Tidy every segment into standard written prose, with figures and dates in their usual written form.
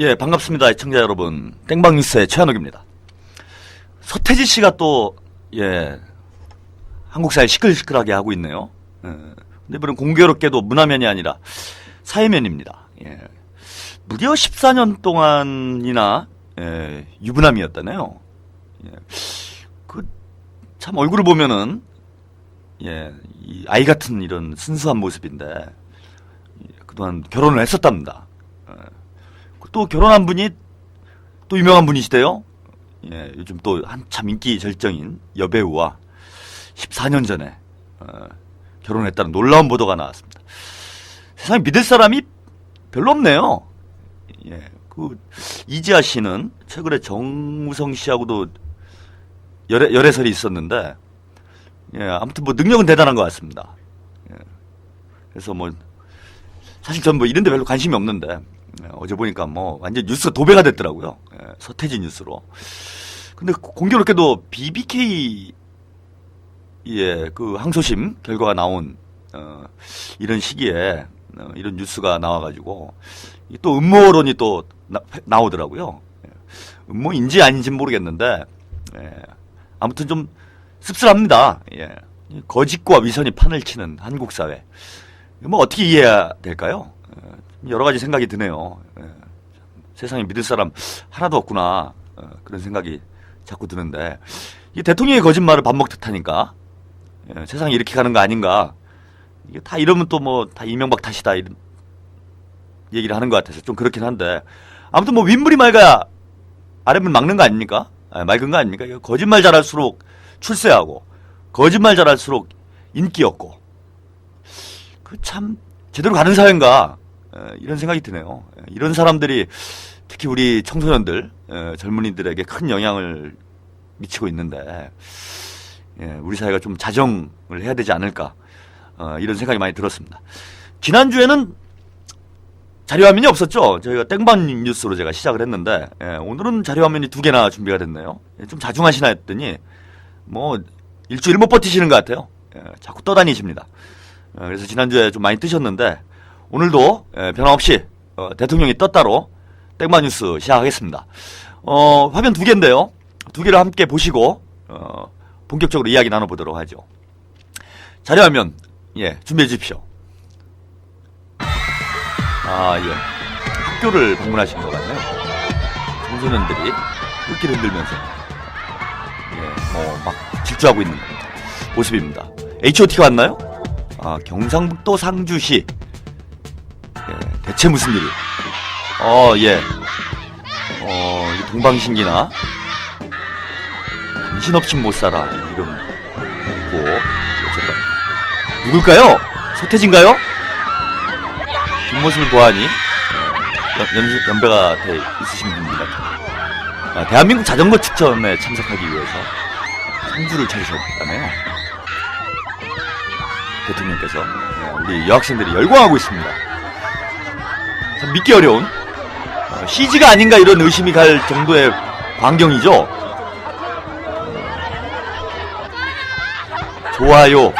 예, 반갑습니다. 시청자 여러분. 땡방뉴스의 최한욱입니다. 서태지 씨가 또, 예, 한국 사회 시끌시끌하게 하고 있네요. 예, 근데 이번엔 공교롭게도 문화면이 아니라 사회면입니다. 예, 무려 14년 동안이나, 예, 유부남이었다네요. 예, 참 얼굴을 보면은, 예, 이 아이 같은 이런 순수한 모습인데, 예, 그동안 결혼을 했었답니다. 또 결혼한 분이 또 유명한 분이시대요. 예, 요즘 또 한참 인기 절정인 여배우와 14년 전에 결혼했다는 놀라운 보도가 나왔습니다. 세상에 믿을 사람이 별로 없네요. 예, 이지아 씨는 최근에 정우성 씨하고도 열애설이 있었는데, 예, 아무튼 뭐 능력은 대단한 것 같습니다. 예, 그래서 뭐 사실 전 뭐 이런 데 별로 관심이 없는데, 어제 보니까 뭐 완전 뉴스가 도배가 됐더라고요. 예, 서태지 뉴스로. 근데 공교롭게도 BBK의 그 항소심 결과가 나온 이런 시기에 이런 뉴스가 나와가지고 또 음모론이 또 나오더라고요. 예, 음모인지 아닌지는 모르겠는데, 예, 아무튼 좀 씁쓸합니다. 예, 거짓과 위선이 판을 치는 한국 사회. 뭐 어떻게 이해해야 될까요? 여러 가지 생각이 드네요. 예, 세상에 믿을 사람 하나도 없구나. 그런 생각이 자꾸 드는데, 이 대통령의 거짓말을 밥 먹듯 하니까, 예, 세상이 이렇게 가는 거 아닌가. 이게 다 이러면 또 뭐 다 이명박 탓이다 이런 얘기를 하는 것 같아서 좀 그렇긴 한데, 아무튼 뭐 윗물이 맑아야 아랫물 막는 거 아닙니까? 맑은 거 아닙니까? 거짓말 잘할수록 출세하고, 거짓말 잘할수록 인기 없고, 참 제대로 가는 사회인가, 이런 생각이 드네요. 이런 사람들이 특히 우리 청소년들, 젊은이들에게 큰 영향을 미치고 있는데, 우리 사회가 좀 자정을 해야 되지 않을까, 이런 생각이 많이 들었습니다. 지난주에는 자료화면이 없었죠. 저희가 땡방 뉴스로 제가 시작을 했는데, 오늘은 자료화면이 2개나 준비가 됐네요. 좀 자중하시나 했더니 뭐 일주일 못 버티시는 것 같아요. 자꾸 떠다니십니다. 그래서 지난주에 좀 많이 뜨셨는데, 오늘도 변함없이 대통령이 떴다로 땡방 뉴스 시작하겠습니다. 화면 2개인데요. 2개를 함께 보시고 본격적으로 이야기 나눠보도록 하죠. 자료화면, 예, 준비해 주십시오. 예, 학교를 방문하신 것 같네요. 청소년들이 흙길을 흔들면서, 예, 막 질주하고 있는 모습입니다. H.O.T가 왔나요? 경상북도 상주시. 예, 대체 무슨 일이? 예. 동방신기나 정신없이 못 살아 이름 있고, 어쨌든 누굴까요? 서태지인가요? 뒷모습을 보아하니 연배가 돼 있으신 분들 같아요. 대한민국 자전거 축전에 참석하기 위해서 상주를 찾으셨다네요. 대통령께서. 우리 여학생들이 열광하고 있습니다. 참 믿기 어려운 CG가 아닌가 이런 의심이 갈 정도의 광경이죠. 좋아요.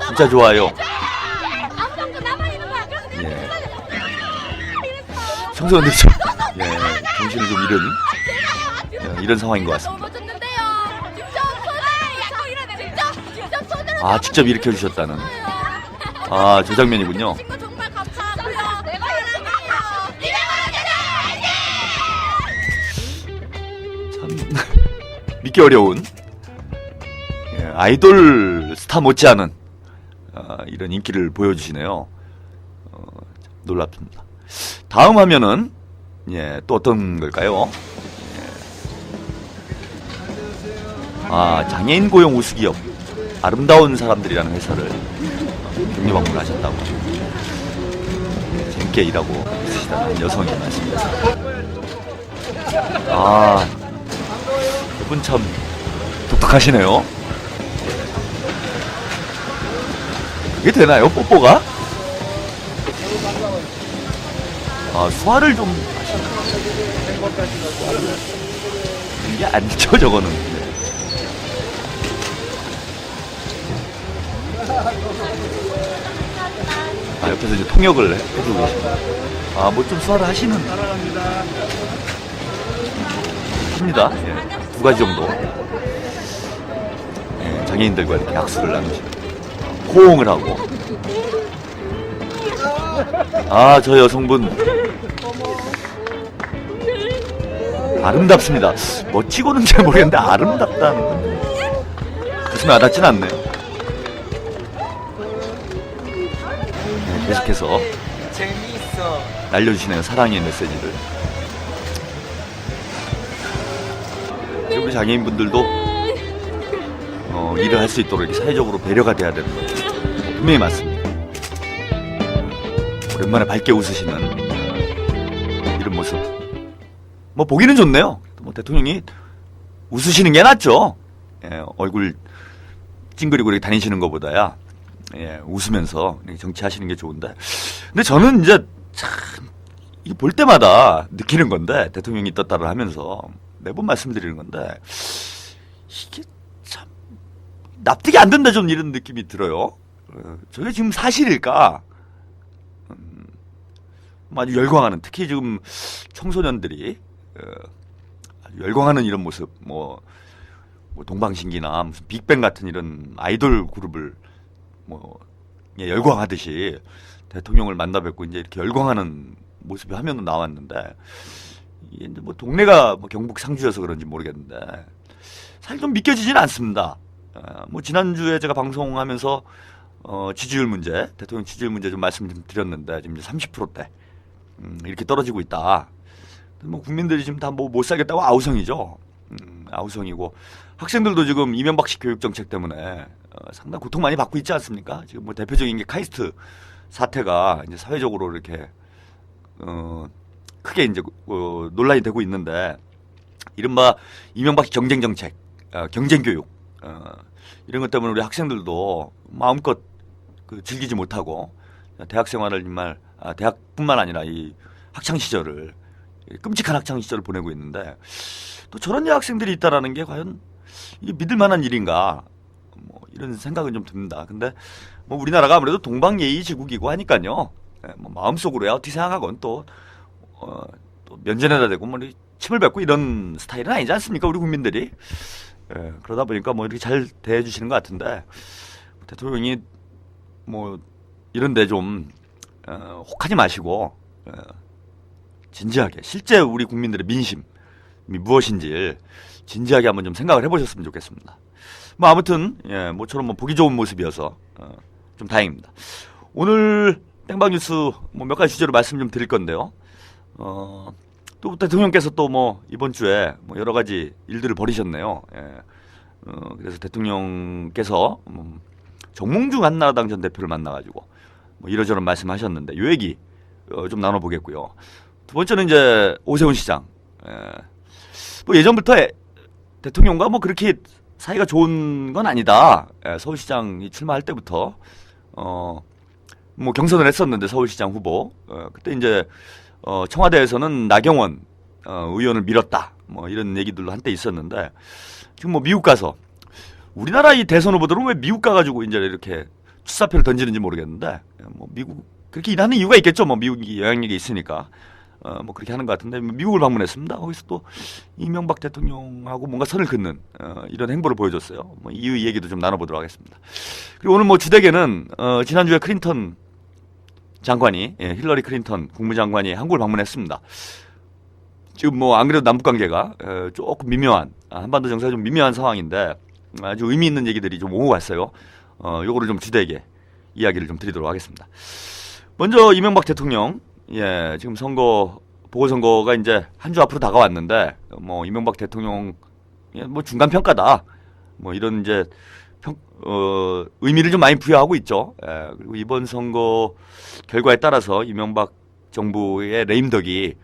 진짜 좋아요. 예. 청소년들이 좀, 예, 정신을 좀 잃은, 이런 상황인 것 같습니다. 직접 일으켜 주셨다는. 저 장면이군요. 참 믿기 어려운, 예, 아이돌 스타 못지않은 이런 인기를 보여주시네요. 놀랍습니다. 다음 화면은, 예, 또 어떤 걸까요? 예. 장애인 고용 우수기업 아름다운 사람들이라는 회사를 격려 방문을 하셨다고. 예, 재밌게 일하고 있으시다는 여성이 말씀입니다. 이분 참 독특하시네요. 그게 되나요, 뽀뽀가? 수화를 좀 하시나요? 이게 아니죠, 저거는. 옆에서 이제 통역을 해주고 계십니다. 아, 뭐 좀 수화를 하시는 합니다. 예, 두 가지 정도. 예, 장애인들과 이렇게 악수를 나누시고 호응을 하고. 아, 저 여성분 아름답습니다. 멋지고는 잘 모르겠는데 아름답다는 건 가슴에 와닿진 않네요. 네, 계속해서 재미있어. 날려주시네요. 사랑의 메시지를. 우리 장애인분들도 일을 할 수 있도록 이렇게 사회적으로 배려가 돼야 되는 건 분명히 맞습니다. 오랜만에 밝게 웃으시는 이런 모습. 뭐 보기는 좋네요. 뭐 대통령이 웃으시는 게 낫죠. 예, 얼굴 찡그리고 이렇게 다니시는 것보다야 예, 웃으면서 이렇게 정치하시는 게 좋은데. 근데 저는 이제 참 이게 볼 때마다 느끼는 건데, 대통령이 떴다를 하면서 매번 말씀드리는 건데 이게 참 납득이 안 된다, 좀 이런 느낌이 들어요. 저게 지금 사실일까? 아주 열광하는, 특히 지금 청소년들이 아주 열광하는 이런 모습, 뭐 동방신기나 무슨 빅뱅 같은 이런 아이돌 그룹을 뭐 예, 열광하듯이 대통령을 만나 뵙고 이제 이렇게 열광하는 모습이 화면으로 나왔는데, 이게 이제 뭐 동네가 뭐 경북 상주여서 그런지 모르겠는데 사실 좀 믿겨지지는 않습니다. 뭐 지난주에 제가 방송하면서 지지율 문제, 대통령 지지율 문제 좀 말씀 좀 드렸는데 지금 이제 30%대 이렇게 떨어지고 있다. 뭐 국민들이 지금 다 뭐 못 살겠다고 아우성이죠. 아우성이고, 학생들도 지금 이명박식 교육 정책 때문에 상당히 고통 많이 받고 있지 않습니까? 지금 뭐 대표적인 게 카이스트 사태가 이제 사회적으로 이렇게 크게 이제 논란이 되고 있는데, 이른바 이명박식 경쟁 정책, 경쟁 교육 이런 것 때문에 우리 학생들도 마음껏 즐기지 못하고 대학 생활을 정말 대학뿐만 아니라 이 학창 시절을, 끔찍한 학창 시절을 보내고 있는데, 또 저런 여학생들이 있다라는 게 과연 이게 믿을 만한 일인가, 뭐 이런 생각은 좀 듭니다. 근데 뭐 우리나라가 아무래도 동방예의지국이고 하니까요, 뭐 마음속으로야 어떻게 생각하건 또 면전에다 대고 뭐 침을 뱉고 이런 스타일은 아니지 않습니까, 우리 국민들이. 그러다 보니까 뭐 이렇게 잘 대해주시는 것 같은데, 대통령이 뭐 이런데 좀 혹하지 마시고 진지하게 실제 우리 국민들의 민심이 무엇인지 진지하게 한번 좀 생각을 해보셨으면 좋겠습니다. 뭐 아무튼 예, 모처럼 뭐 보기 좋은 모습이어서 좀 다행입니다. 오늘 땡방뉴스 뭐 몇 가지 주제로 말씀 좀 드릴 건데요. 또 대통령께서 또 뭐 이번 주에 뭐 여러 가지 일들을 벌이셨네요. 예. 그래서 대통령께서 정몽준 한나라당 전 대표를 만나가지고 뭐 이러저런 말씀하셨는데, 요 얘기 좀 나눠보겠고요. 두 번째는 이제 오세훈 시장. 뭐 예전부터 대통령과 뭐 그렇게 사이가 좋은 건 아니다. 서울시장이 출마할 때부터 뭐 경선을 했었는데, 서울시장 후보 그때 이제 청와대에서는 나경원 의원을 밀었다, 뭐 이런 얘기들도 한때 있었는데, 지금 뭐 미국 가서, 우리나라 이 대선 후보들은 왜 미국 가가지고 이제 이렇게 출사표를 던지는지 모르겠는데, 뭐 미국 그렇게 일하는 이유가 있겠죠. 뭐 미국이 영향력이 있으니까 뭐 그렇게 하는 것 같은데, 미국을 방문했습니다. 거기서 또 이명박 대통령하고 뭔가 선을 긋는 이런 행보를 보여줬어요. 뭐 이유 얘기도 좀 나눠보도록 하겠습니다. 그리고 오늘 뭐 주되게는 지난주에 클린턴 장관이, 힐러리 클린턴 국무장관이 한국을 방문했습니다. 지금 뭐 안 그래도 남북 관계가 조금 미묘한, 한반도 정세가 좀 미묘한 상황인데 아주 의미 있는 얘기들이 좀 오고 갔어요. 요거를 좀 주되게 이야기를 좀 드리도록 하겠습니다. 먼저 이명박 대통령, 지금 보궐선거가 이제 한 주 앞으로 다가왔는데, 뭐 이명박 대통령 뭐 중간 평가다, 뭐 이런 이제 의미를 좀 많이 부여하고 있죠. 그리고 이번 선거 결과에 따라서 이명박 정부의 레임덕이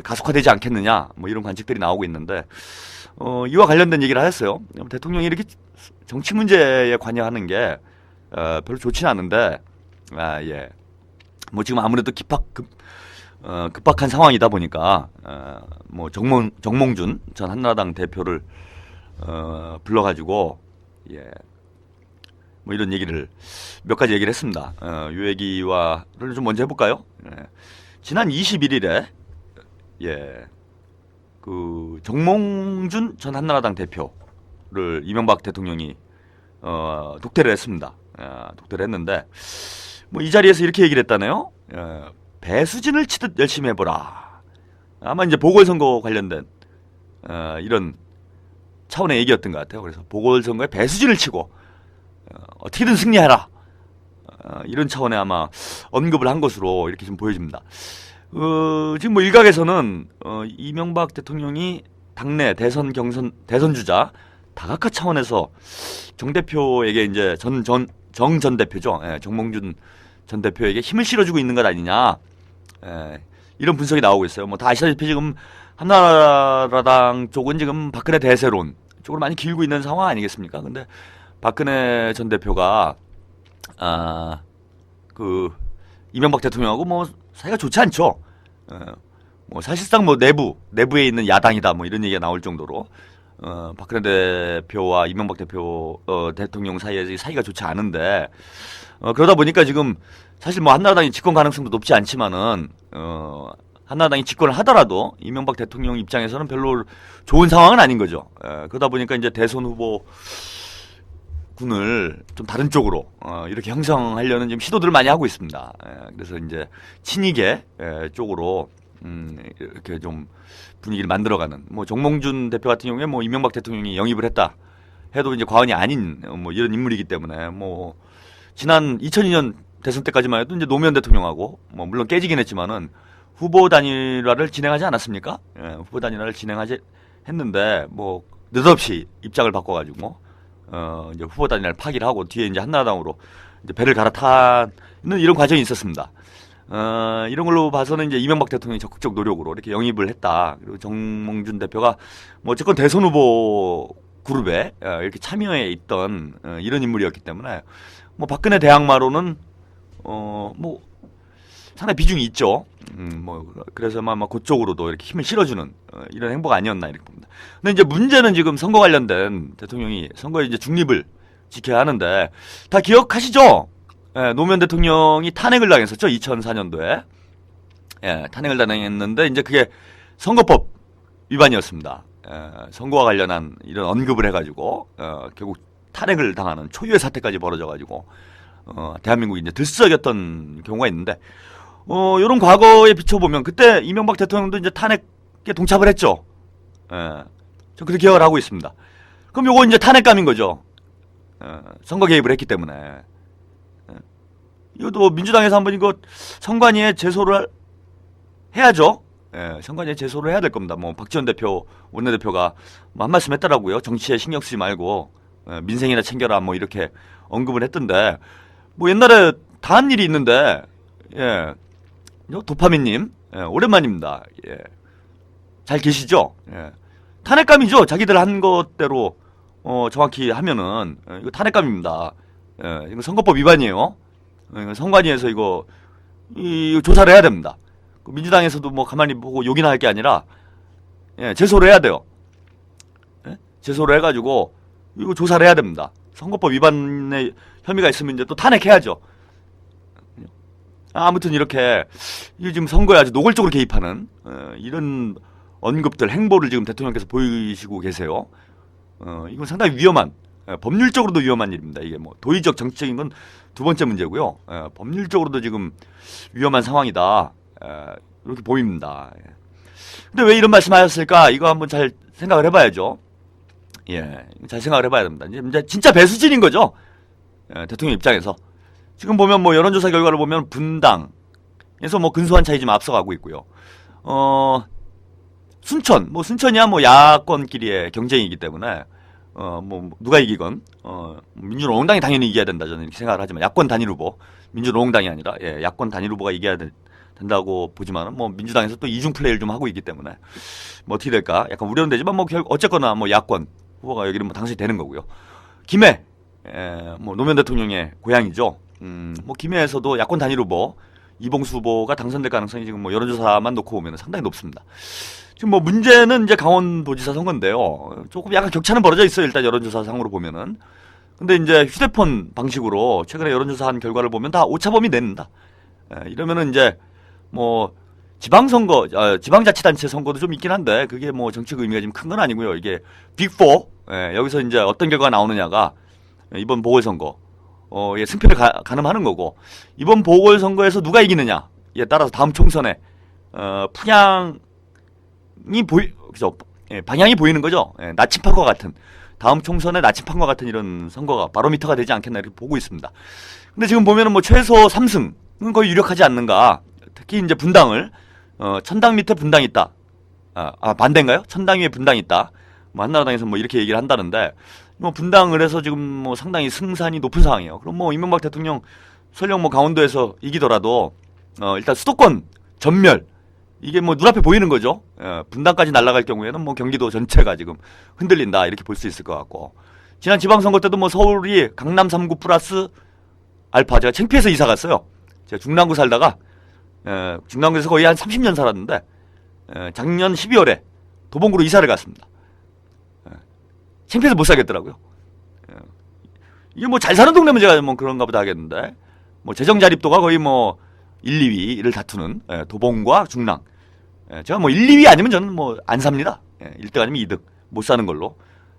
가속화되지 않겠느냐, 뭐 이런 관측들이 나오고 있는데, 이와 관련된 얘기를 하셨어요. 대통령이 이렇게 정치 문제에 관여하는 게 별로 좋지는 않은데, 뭐 지금 아무래도 급박한 상황이다 보니까 뭐 정몽준 전 한나라당 대표를 불러가지고 뭐 이런 얘기를 몇 가지 얘기를 했습니다. 이 얘기와를 좀 먼저 해볼까요? 지난 21일에 그 정몽준 전 한나라당 대표를 이명박 대통령이 독대를 했습니다. 독대를 했는데 뭐 이 자리에서 이렇게 얘기를 했다네요. 배수진을 치듯 열심히 해보라. 아마 이제 보궐선거 관련된 이런 차원의 얘기였던 것 같아요. 그래서 보궐선거에 배수진을 치고 어떻게든 승리해라. 이런 차원의 아마 언급을 한 것으로 이렇게 좀 보여집니다. 지금 뭐 일각에서는 이명박 대통령이 당내 대선 대선주자 다각화 차원에서 정 대표에게 이제 정 전 대표죠. 정몽준 전 대표에게 힘을 실어주고 있는 것 아니냐. 이런 분석이 나오고 있어요. 뭐 다 아시다시피 지금 한나라당 쪽은 지금 박근혜 대세론 쪽으로 많이 기울고 있는 상황 아니겠습니까? 근데 박근혜 전 대표가 그 이명박 대통령하고 뭐 사이가 좋지 않죠. 뭐 사실상 뭐 내부에 있는 야당이다 뭐 이런 얘기가 나올 정도로 박근혜 대표와 이명박 대통령 사이에 사이가 좋지 않은데 그러다 보니까 지금 사실 뭐 한나라당이 집권 가능성도 높지 않지만은 한나라당이 집권을 하더라도 이명박 대통령 입장에서는 별로 좋은 상황은 아닌 거죠. 그러다 보니까 이제 대선 후보 군을 좀 다른 쪽으로 이렇게 형성하려는 지금 시도들을 많이 하고 있습니다. 그래서 이제 친이계 쪽으로 이렇게 좀 분위기를 만들어가는 뭐 정몽준 대표 같은 경우에 뭐 이명박 대통령이 영입을 했다 해도 이제 과언이 아닌 뭐 이런 인물이기 때문에 뭐 지난 2002년 대선 때까지만 해도 이제 노무현 대통령하고 뭐 물론 깨지긴 했지만은 후보 단일화를 진행하지 않았습니까? 후보 단일화를 했는데 뭐 느닷없이 입장을 바꿔가지고 이제 후보 단일화를 파기를 하고 뒤에 이제 한나라당으로 이제 배를 갈아타는 이런 과정이 있었습니다. 이런 걸로 봐서는 이제 이명박 대통령이 적극적 노력으로 이렇게 영입을 했다. 그리고 정몽준 대표가 뭐 어쨌건 대선 후보 그룹에 이렇게 참여해 있던 이런 인물이었기 때문에 뭐 박근혜 대항마로는 뭐 상당히 비중이 있죠. 뭐 그래서 아마 그쪽으로도 이렇게 힘을 실어주는 이런 행보가 아니었나 이렇게 봅니다. 근데 이제 문제는 지금 선거 관련된 대통령이 선거에 이제 중립을 지켜야 하는데 다 기억하시죠? 노무현 대통령이 탄핵을 당했었죠. 2004년도에 탄핵을 당했는데 이제 그게 선거법 위반이었습니다. 선거와 관련한 이런 언급을 해가지고 결국 탄핵을 당하는 초유의 사태까지 벌어져가지고 대한민국이 이제 들썩였던 경우가 있는데 이런 과거에 비춰보면 그때 이명박 대통령도 이제 탄핵에 동참을 했죠. 저 그렇게 기억을 하고 있습니다. 그럼 요거 이제 탄핵감인 거죠. 선거 개입을 했기 때문에. 이것도 민주당에서 한번 이거 선관위에 제소를 해야죠. 선관위에 제소를 해야 될 겁니다. 뭐 박지원 대표, 원내대표가 뭐 한 말씀 했더라고요. 정치에 신경 쓰지 말고 민생이나 챙겨라 뭐 이렇게 언급을 했던데 뭐 옛날에 다 한 일이 있는데 도파민님 오랜만입니다. 잘 계시죠? 탄핵감이죠. 자기들 한 것대로 정확히 하면은 이거 탄핵감입니다. 이거 선거법 위반이에요. 선관위에서 이거 조사를 해야 됩니다. 민주당에서도 뭐 가만히 보고 욕이나 할 게 아니라 제소를 해야 돼요. 제소를 해가지고 이거 조사를 해야 됩니다. 선거법 위반의 혐의가 있으면 이제 또 탄핵해야죠. 아무튼 이렇게 지금 선거에 아주 노골적으로 개입하는 이런 언급들, 행보를 지금 대통령께서 보이시고 계세요. 이건 상당히 위험한, 법률적으로도 위험한 일입니다. 이게 뭐 도의적, 정치적인 건 두 번째 문제고요. 법률적으로도 지금 위험한 상황이다. 이렇게 보입니다. 근데 왜 이런 말씀하셨을까? 이거 한번 잘 생각을 해봐야죠. 잘 생각을 해봐야 됩니다. 이제 진짜 배수진인 거죠. 대통령 입장에서. 지금 보면 뭐 여론조사 결과를 보면 분당에서 뭐 근소한 차이 좀 앞서가고 있고요. 순천이야 뭐 야권끼리의 경쟁이기 때문에 뭐 누가 이기건 민주노동당이 당연히 이겨야 된다 저는 이렇게 생각을 하지만 야권 단일 후보 민주노동당이 아니라 야권 단일 후보가 이겨야 된다고 보지만은 뭐 민주당에서 또 이중 플레이를 좀 하고 있기 때문에 뭐 어떻게 될까 약간 우려는 되지만 뭐 어쨌거나 뭐 야권 후보가 여기는 뭐 당선이 되는 거고요. 김해 뭐 노무현 대통령의 고향이죠. 뭐 김해에서도 야권 단일 후보 이봉수 후보가 당선될 가능성이 지금 뭐 여론조사만 놓고 보면 상당히 높습니다. 지금 뭐 문제는 이제 강원도지사 선거인데요. 조금 약간 격차는 벌어져 있어요. 일단 여론조사상으로 보면은. 근데 이제 휴대폰 방식으로 최근에 여론조사한 결과를 보면 다 오차범위 낸다. 이러면은 이제 뭐 지방선거, 지방자치단체 선거도 좀 있긴 한데, 그게 뭐 정치적 의미가 좀 큰 건 아니고요. 이게 빅4, 여기서 이제 어떤 결과가 나오느냐가 이번 보궐선거, 예, 승패를 가늠하는 거고, 이번 보궐선거에서 누가 이기느냐에 따라서 다음 총선에, 풍향이 그죠? 예, 방향이 보이는 거죠. 예, 나침판과 같은, 다음 총선에 나침판과 같은 이런 선거가 바로미터가 되지 않겠나 이렇게 보고 있습니다. 근데 지금 보면은 뭐 최소 3승은 거의 유력하지 않는가. 특히 이제 분당을, 천당 밑에 분당이 있다. 반대인가요? 천당 위에 분당이 있다. 뭐 한나라당에서 뭐 이렇게 얘기를 한다는데, 뭐 분당을 해서 지금 뭐 상당히 승산이 높은 상황이에요. 그럼 뭐 이명박 대통령 설령 뭐 강원도에서 이기더라도, 일단 수도권 전멸, 이게 뭐 눈앞에 보이는 거죠. 분당까지 날아갈 경우에는 뭐 경기도 전체가 지금 흔들린다 이렇게 볼 수 있을 것 같고, 지난 지방선거 때도 뭐 서울이 강남 3구 플러스 알파, 제가 창피해서 이사 갔어요. 제가 중랑구 살다가 중랑구에서 거의 한 30년 살았는데 작년 12월에 도봉구로 이사를 갔습니다. 창피해서 못 살겠더라고요. 이게 뭐 잘 사는 동네면 제가 뭐 그런가 보다 하겠는데, 뭐 재정 자립도가 거의 뭐 1, 2위를 다투는 도봉과 중랑. 제가 뭐 1, 2위 아니면 저는 뭐 안 삽니다. 1등 아니면 2등 못 사는 걸로.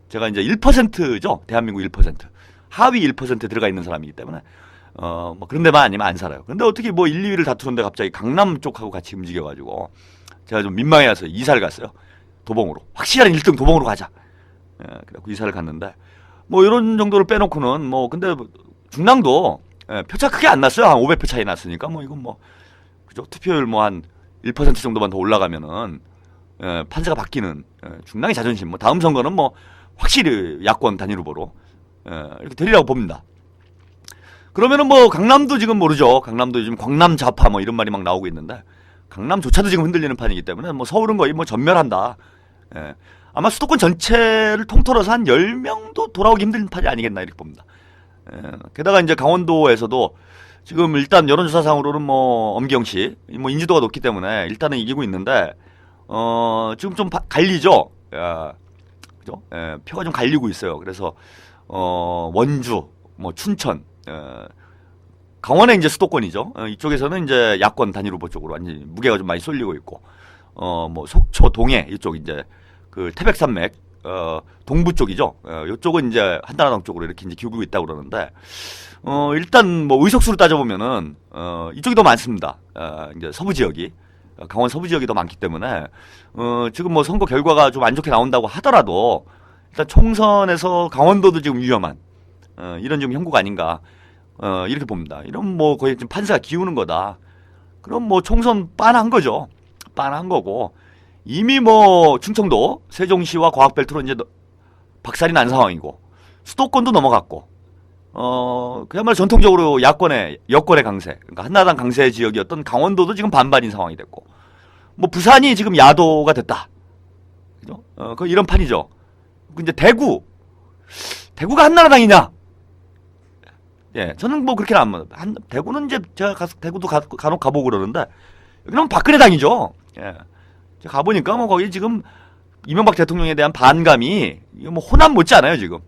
제가 이제 1%죠. 대한민국 1%. 하위 1% 들어가 있는 사람이기 때문에 뭐 그런 데만 아니면 안 살아요. 근데 어떻게 뭐 1, 2위를 다투는데 갑자기 강남 쪽하고 같이 움직여가지고 제가 좀 민망해서 이사를 갔어요. 도봉으로. 확실한 1등 도봉으로 가자. 그래갖고 이사를 갔는데, 뭐 이런 정도를 빼놓고는 뭐 근데 중랑도 표차 크게 안 났어요. 한 500표 차이 났으니까 뭐 이건 뭐 그죠. 투표율 뭐 한 1% 정도만 더 올라가면은 판세가 바뀌는 중랑의 자존심. 뭐 다음 선거는 뭐 확실히 야권 단일 후보로 이렇게 되리라고 봅니다. 그러면은 뭐 강남도 지금 모르죠. 강남도 요즘 광남 좌파 뭐 이런 말이 막 나오고 있는데, 강남조차도 지금 흔들리는 판이기 때문에 뭐 서울은 거의 뭐 전멸한다. 아마 수도권 전체를 통틀어서 한 10명도 돌아오기 힘든 판이 아니겠나 이렇게 봅니다. 게다가 이제 강원도에서도 지금 일단 여론조사상으로는 뭐 엄기영 씨, 뭐 인지도가 높기 때문에 일단은 이기고 있는데, 지금 좀 갈리죠. 그죠? 표가 좀 갈리고 있어요. 그래서 원주, 뭐 춘천, 강원의 이제 수도권이죠. 이쪽에서는 이제 야권 단일 후보 쪽으로 완전히 무게가 좀 많이 쏠리고 있고, 뭐 속초, 동해 이쪽 이제 그 태백산맥 동부 쪽이죠. 이쪽은 이제 한나라당 쪽으로 이렇게 이제 기울고 있다고 그러는데, 일단 뭐 의석수로 따져보면은 이쪽이 더 많습니다. 이제 서부 지역이, 강원 서부 지역이 더 많기 때문에 지금 뭐 선거 결과가 좀 안 좋게 나온다고 하더라도 일단 총선에서 강원도도 지금 위험한 이런 좀 형국 아닌가 이렇게 봅니다. 이런 뭐 거의 좀 판세가 기우는 거다. 그럼 뭐 총선 빤한 거죠. 빤한 거고, 이미 뭐 충청도 세종시와 과학벨트로 이제 박살이 난 상황이고, 수도권도 넘어갔고, 그야말로 전통적으로 여권의 강세, 그러니까 한나라당 강세 지역이었던 강원도도 지금 반반인 상황이 됐고, 뭐 부산이 지금 야도가 됐다. 그죠? 이런 판이죠. 이제 대구가 한나라당이냐? 예, 저는 뭐 그렇게는 안 봐요. 대구는 이제 제가 대구도 간혹 가보고 그러는데, 여기는 박근혜 당이죠. 예. 제가 가보니까 뭐 거기 지금 이명박 대통령에 대한 반감이 이거 뭐 호남 못지 않아요 지금.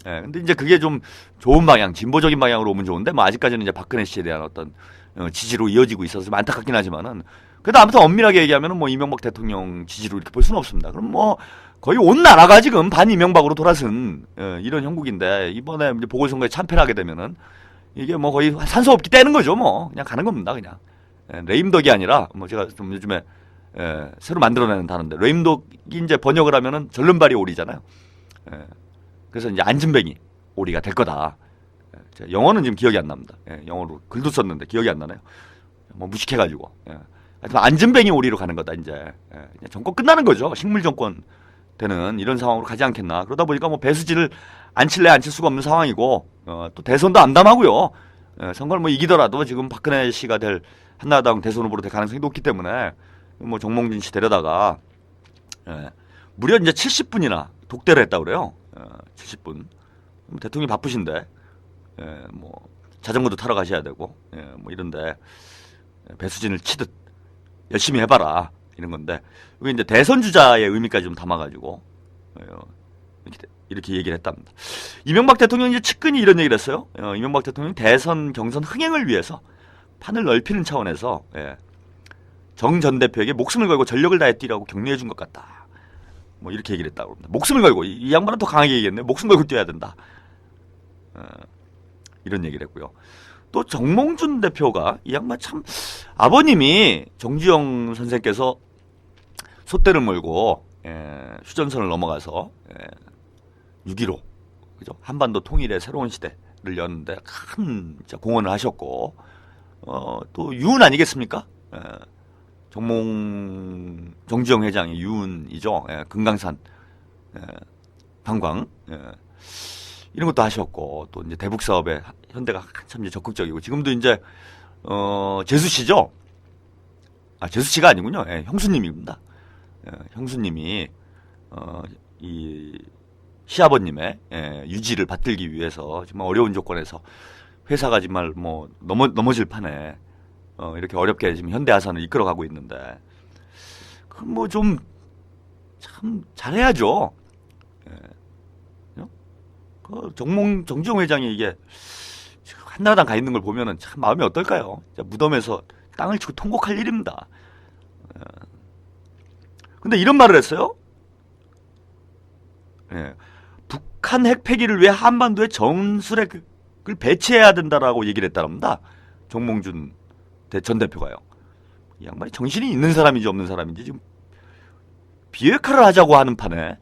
예. 근데 이제 그게 좀 좋은 방향, 진보적인 방향으로 오면 좋은데, 뭐 아직까지는 이제 박근혜 씨에 대한 어떤 지지로 이어지고 있어서 좀 안타깝긴 하지만은, 그래도 아무튼 엄밀하게 얘기하면은 뭐 이명박 대통령 지지로 이렇게 볼 수는 없습니다. 그럼 뭐 거의 온 나라가 지금 반 이명박으로 돌아선 이런 형국인데, 이번에 이제 보궐선거에 참패를 하게 되면은 이게 뭐 거의 산소 없기 떼는 거죠. 뭐 그냥 가는 겁니다. 그냥 레임덕이 아니라, 뭐 제가 좀 요즘에 새로 만들어내는 단어인데, 레임덕이 이제 번역을 하면은 절름발이 오리잖아요. 그래서 이제 안진뱅이 오리가 될 거다. 영어는 지금 기억이 안 납니다. 영어로 글도 썼는데 기억이 안 나네요. 뭐 무식해가지고. 하여튼 안진뱅이 오리로 가는 거다 이제. 정권 끝나는 거죠. 식물 정권 되는 이런 상황으로 가지 않겠나. 그러다 보니까 뭐 배수진을 안 칠 수가 없는 상황이고, 또 대선도 암담하고요. 선거를 뭐 이기더라도 지금 박근혜 씨가 될 한나라당 대선 후보로 될 가능성이 높기 때문에 뭐 정몽준 씨 데려다가 무려 이제 70분이나 독대를 했다고 그래요. 70분. 대통령이 바쁘신데, 뭐 자전거도 타러 가셔야 되고, 뭐 이런데 배수진을 치듯 열심히 해봐라 이런 건데, 이게 이제 대선 주자의 의미까지 좀 담아가지고 이렇게 얘기를 했답니다. 이명박 대통령이 이제 측근이 이런 얘기를 했어요. 이명박 대통령이 대선 경선 흥행을 위해서 판을 넓히는 차원에서 정 전 대표에게 목숨을 걸고 전력을 다해 뛰라고 격려해 준 것 같다. 뭐 이렇게 얘기를 했다고 합니다. 목숨을 걸고, 이 양반은 더 강하게 얘기했네. 목숨 걸고 뛰어야 된다. 이런 얘기를 했고요. 또 정몽준 대표가, 이 양반 참, 아버님이 정주영 선생께서 솥대를 몰고 휴전선을 넘어가서 6.15 그죠? 한반도 통일의 새로운 시대를 여는데 큰 진짜 공헌을 하셨고, 또 유은 아니겠습니까? 정주영 회장이 유은이죠. 금강산 관광 이런 것도 하셨고, 또 이제 대북 사업에 현대가 한참 이제 적극적이고, 지금도 이제 재수 씨죠. 재수 씨가 아니군요. 형수님입니다. 형수님이 이 시아버님의 유지를 받들기 위해서 정말 어려운 조건에서 회사가 정말 뭐 넘어질 판에 이렇게 어렵게 지금 현대아산을 이끌어가고 있는데, 그 뭐 좀 참 잘해야죠. 그 정주영 회장이 이게 한나라당 가 있는 걸 보면은 참 마음이 어떨까요? 무덤에서 땅을 치고 통곡할 일입니다. 근데 이런 말을 했어요. 북한 핵 폐기를 위해 한반도에 전술핵을 배치해야 된다라고 얘기를 했다랍니다. 정몽준 전 대표가요. 이 양반이 정신이 있는 사람인지 없는 사람인지 지금 비핵화를 하자고 하는 판에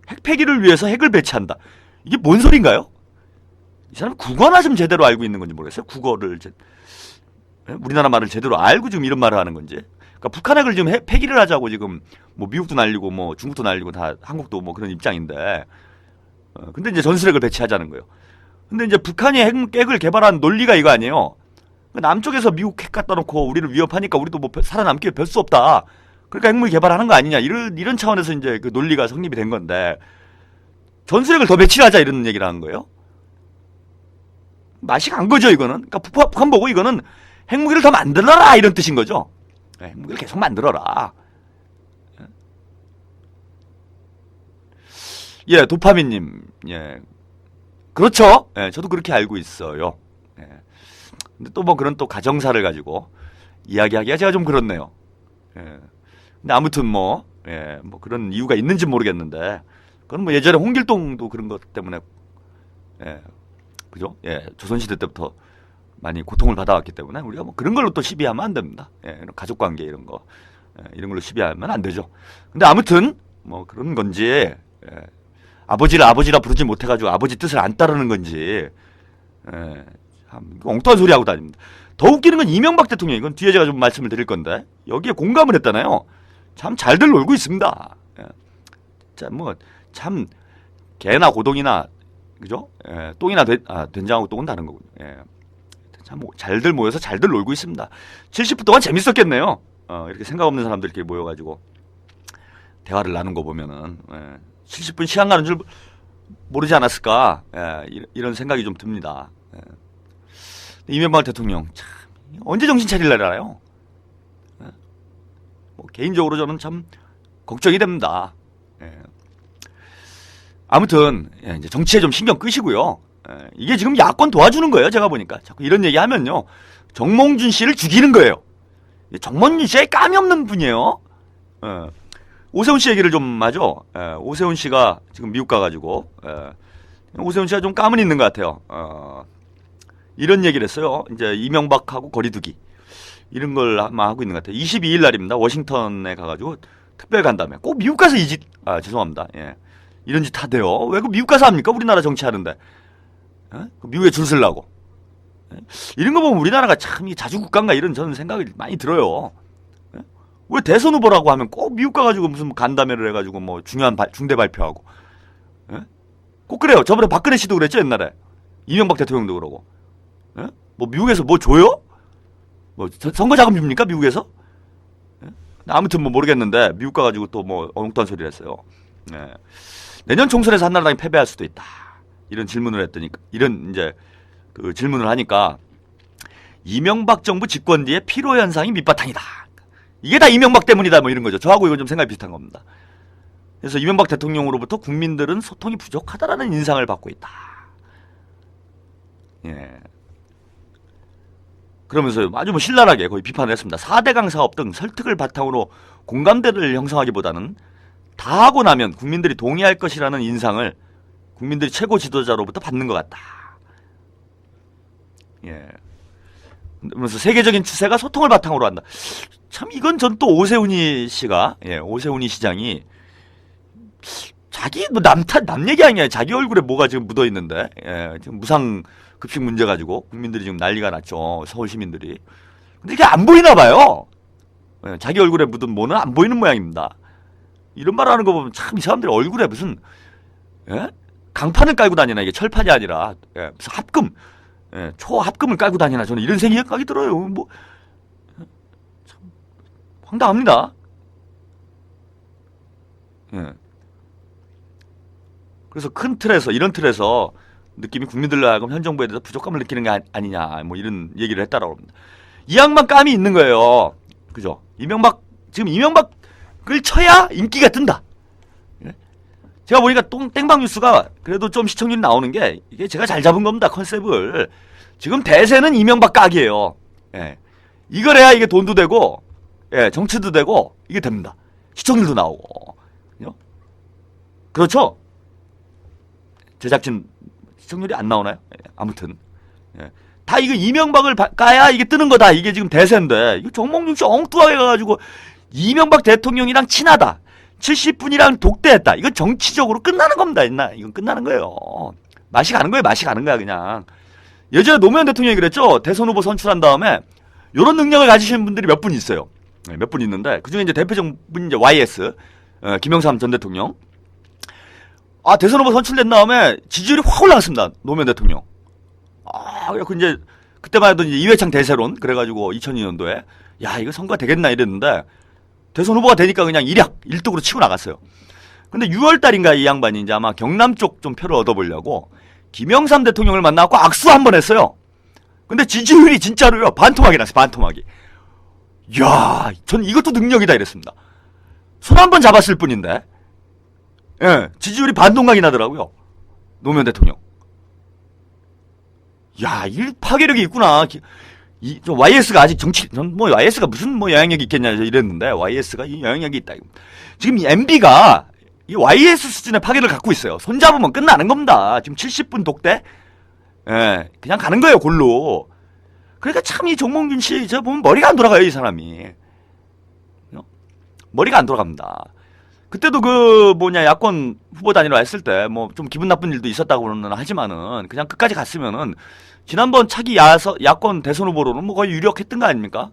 핵 폐기를 위해서 핵을 배치한다. 이게 뭔 소린가요? 이 사람 국어나 좀 제대로 알고 있는 건지 모르겠어요. 국어를 우리나라 말을 제대로 알고 지금 이런 말을 하는 건지. 그러니까 북한 핵을 지금 폐기를 하자고 지금 뭐 미국도 날리고 뭐 중국도 날리고 다 한국도 뭐 그런 입장인데, 근데 이제 전술핵을 배치하자는 거예요. 근데 이제 북한이 핵을 개발한 논리가 이거 아니에요. 남쪽에서 미국 핵 갖다 놓고 우리를 위협하니까 우리도 뭐 살아남기 별 수 없다. 그러니까 핵무기 개발하는 거 아니냐. 이런 차원에서 이제 그 논리가 성립이 된 건데, 전술핵을 더 배치하자 이런 얘기를 하는 거예요. 맛이 간 거죠, 이거는. 그러니까 북한 보고 이거는 핵무기를 더 만들어라 이런 뜻인 거죠. 핵무기를 계속 만들어라. 도파민님, 그렇죠. 저도 그렇게 알고 있어요. 근데 또 뭐 그런 또 가정사를 가지고 이야기하기가 제가 좀 그렇네요. 근데 아무튼 뭐 그런 이유가 있는지 모르겠는데, 그건 뭐 예전에 홍길동도 그런 것 때문에, 그죠? 조선시대 때부터 많이 고통을 받아왔기 때문에 우리가 뭐 그런 걸로 또 시비하면 안 됩니다. 이런 가족관계 이런 거, 이런 걸로 시비하면 안 되죠. 근데 아무튼 뭐 그런 건지, 아버지를 아버지라 부르지 못해가지고 아버지 뜻을 안 따르는 건지, 참 엉뚱한 소리 하고 다닙니다. 더 웃기는 건 이명박 대통령, 이건 뒤에 제가 좀 말씀을 드릴 건데, 여기에 공감을 했다나요? 참 잘들 놀고 있습니다. 자, 뭐 참 개나 고동이나, 그죠? 똥이나 된장하고 똥은 다른 거군요. 참 잘들 모여서 잘들 놀고 있습니다. 70분 동안 재밌었겠네요. 이렇게 생각 없는 사람들 이렇게 모여가지고 대화를 나눈 거 보면은 70분 시간 가는 줄 모르지 않았을까, 이런 생각이 좀 듭니다. 이명박 대통령 참 언제 정신 차릴래라요? 뭐 개인적으로 저는 참 걱정이 됩니다. 아무튼 이제 정치에 좀 신경 끄시고요. 이게 지금 야권 도와주는 거예요. 제가 보니까 자꾸 이런 얘기하면요, 정몽준 씨를 죽이는 거예요. 정몽준 씨가 까미 없는 분이에요. 오세훈 씨 얘기를 좀 하죠. 오세훈 씨가 지금 미국 가가지고, 오세훈 씨가 좀 까문 있는 것 같아요. 이런 얘기를 했어요. 이제 이명박하고 거리두기 이런 걸 아마 하고 있는 것 같아요. 22일 날입니다. 워싱턴에 가가지고 특별 간담회. 꼭 미국 가서 이 짓, 죄송합니다. 이런 짓 하대요. 왜 그 미국 가서 합니까? 우리나라 정치하는데. 미국에 줄 서려고. 이런 거 보면 우리나라가 참 자주국가인가 이런 저는 생각이 많이 들어요. 왜 대선 후보라고 하면 꼭 미국 가가지고 무슨 간담회를 해가지고 뭐 중요한 중대 발표하고. 꼭 그래요. 저번에 박근혜 씨도 그랬죠, 옛날에. 이명박 대통령도 그러고. 뭐 미국에서 뭐 줘요? 뭐 선거 자금 줍니까, 미국에서? 아무튼 뭐 모르겠는데 미국 가가지고 또 뭐 엉뚱한 소리를 했어요. 내년 총선에서 한나라당이 패배할 수도 있다. 이런 질문을 했더니, 이런 이제 그 질문을 하니까, 이명박 정부 집권 뒤에 피로 현상이 밑바탕이다. 이게 다 이명박 때문이다. 뭐 이런 거죠. 저하고 이건 좀 생각이 비슷한 겁니다. 그래서 이명박 대통령으로부터 국민들은 소통이 부족하다라는 인상을 받고 있다. 그러면서 아주 뭐 신랄하게 거의 비판을 했습니다. 4대강 사업 등 설득을 바탕으로 공감대를 형성하기보다는 다 하고 나면 국민들이 동의할 것이라는 인상을 국민들이 최고 지도자로부터 받는 것 같다. 예. 그러면서 세계적인 추세가 소통을 바탕으로 한다. 참 이건 전 또 오세훈이 씨가, 오세훈이 시장이 자기 뭐 남 얘기 아니야. 자기 얼굴에 뭐가 지금 묻어 있는데, 지금 무상 급식 문제 가지고 국민들이 지금 난리가 났죠. 서울 시민들이. 근데 이게 안 보이나 봐요. 자기 얼굴에 묻은 뭐는 안 보이는 모양입니다. 이런 말 하는 거 보면 참 이 사람들이 얼굴에 무슨, 강판을 깔고 다니나, 이게 철판이 아니라, 무슨 합금, 초합금을 깔고 다니나, 저는 이런 생각이 들어요. 뭐, 참, 황당합니다. 그래서 큰 틀에서, 이런 틀에서 느낌이 국민들로 하여금 현 정부에 대해서 부족함을 느끼는 게 아니냐, 뭐 이런 얘기를 했다라고 합니다. 이 양반 감이 있는 거예요. 그죠? 지금 이명박을 쳐야 인기가 뜬다. 제가 보니까 땡방 뉴스가 그래도 좀 시청률이 나오는 게, 이게 제가 잘 잡은 겁니다, 컨셉을. 지금 대세는 이명박 각이에요. 이걸 해야 이게 돈도 되고, 정치도 되고, 이게 됩니다. 시청률도 나오고. 그렇죠? 제작진 시청률이 안 나오나요? 아무튼. 다 이거 이명박을 까야 이게 뜨는 거다. 이게 지금 대세인데, 이거 정몽준 씨 엉뚱하게 가가지고, 이명박 대통령이랑 친하다. 70분이랑 독대했다. 이건 정치적으로 끝나는 겁니다. 이건 끝나는 거예요. 맛이 가는 거야, 그냥. 예전에 노무현 대통령이 그랬죠. 대선 후보 선출한 다음에 이런 능력을 가지시는 분들이 몇 분 있어요. 몇 분 있는데, 그중에 이제 대표적 분이 이제 YS, 김영삼 전 대통령. 대선 후보 선출된 다음에 지지율이 확 올라갔습니다. 노무현 대통령. 그래서 이제 그때만 해도 이제 이회창 대세론 그래가지고 2002년도에 이거 선거가 되겠나 이랬는데, 대선 후보가 되니까 그냥 1등으로 치고 나갔어요. 근데 6월달인가 이 양반이 이제 아마 경남 쪽 좀 표를 얻어보려고 김영삼 대통령을 만나고 악수 한 번 했어요. 근데 지지율이 진짜로요, 반토막이 났어요, 반토막이. 이야, 전 이것도 능력이다 이랬습니다. 손 한 번 잡았을 뿐인데, 지지율이 반토막이 나더라고요. 노무현 대통령. 이 파괴력이 있구나. YS가 아직 뭐 YS가 무슨 뭐 영향력이 있겠냐 이랬는데, YS가 이 영향력이 있다. 지금 이 MB가 이 YS 수준의 파괴를 갖고 있어요. 손잡으면 끝나는 겁니다. 지금 70분 독대, 그냥 가는 거예요, 골로. 그러니까 참 이 정몽준 씨, 저 보면 머리가 안 돌아가요, 이 사람이. 머리가 안 돌아갑니다. 그때도 야권 후보 단일화 했을 때, 뭐, 좀 기분 나쁜 일도 있었다고는 하지만은, 그냥 끝까지 갔으면은, 지난번 차기 야권 대선 후보로는 뭐 거의 유력했던 거 아닙니까?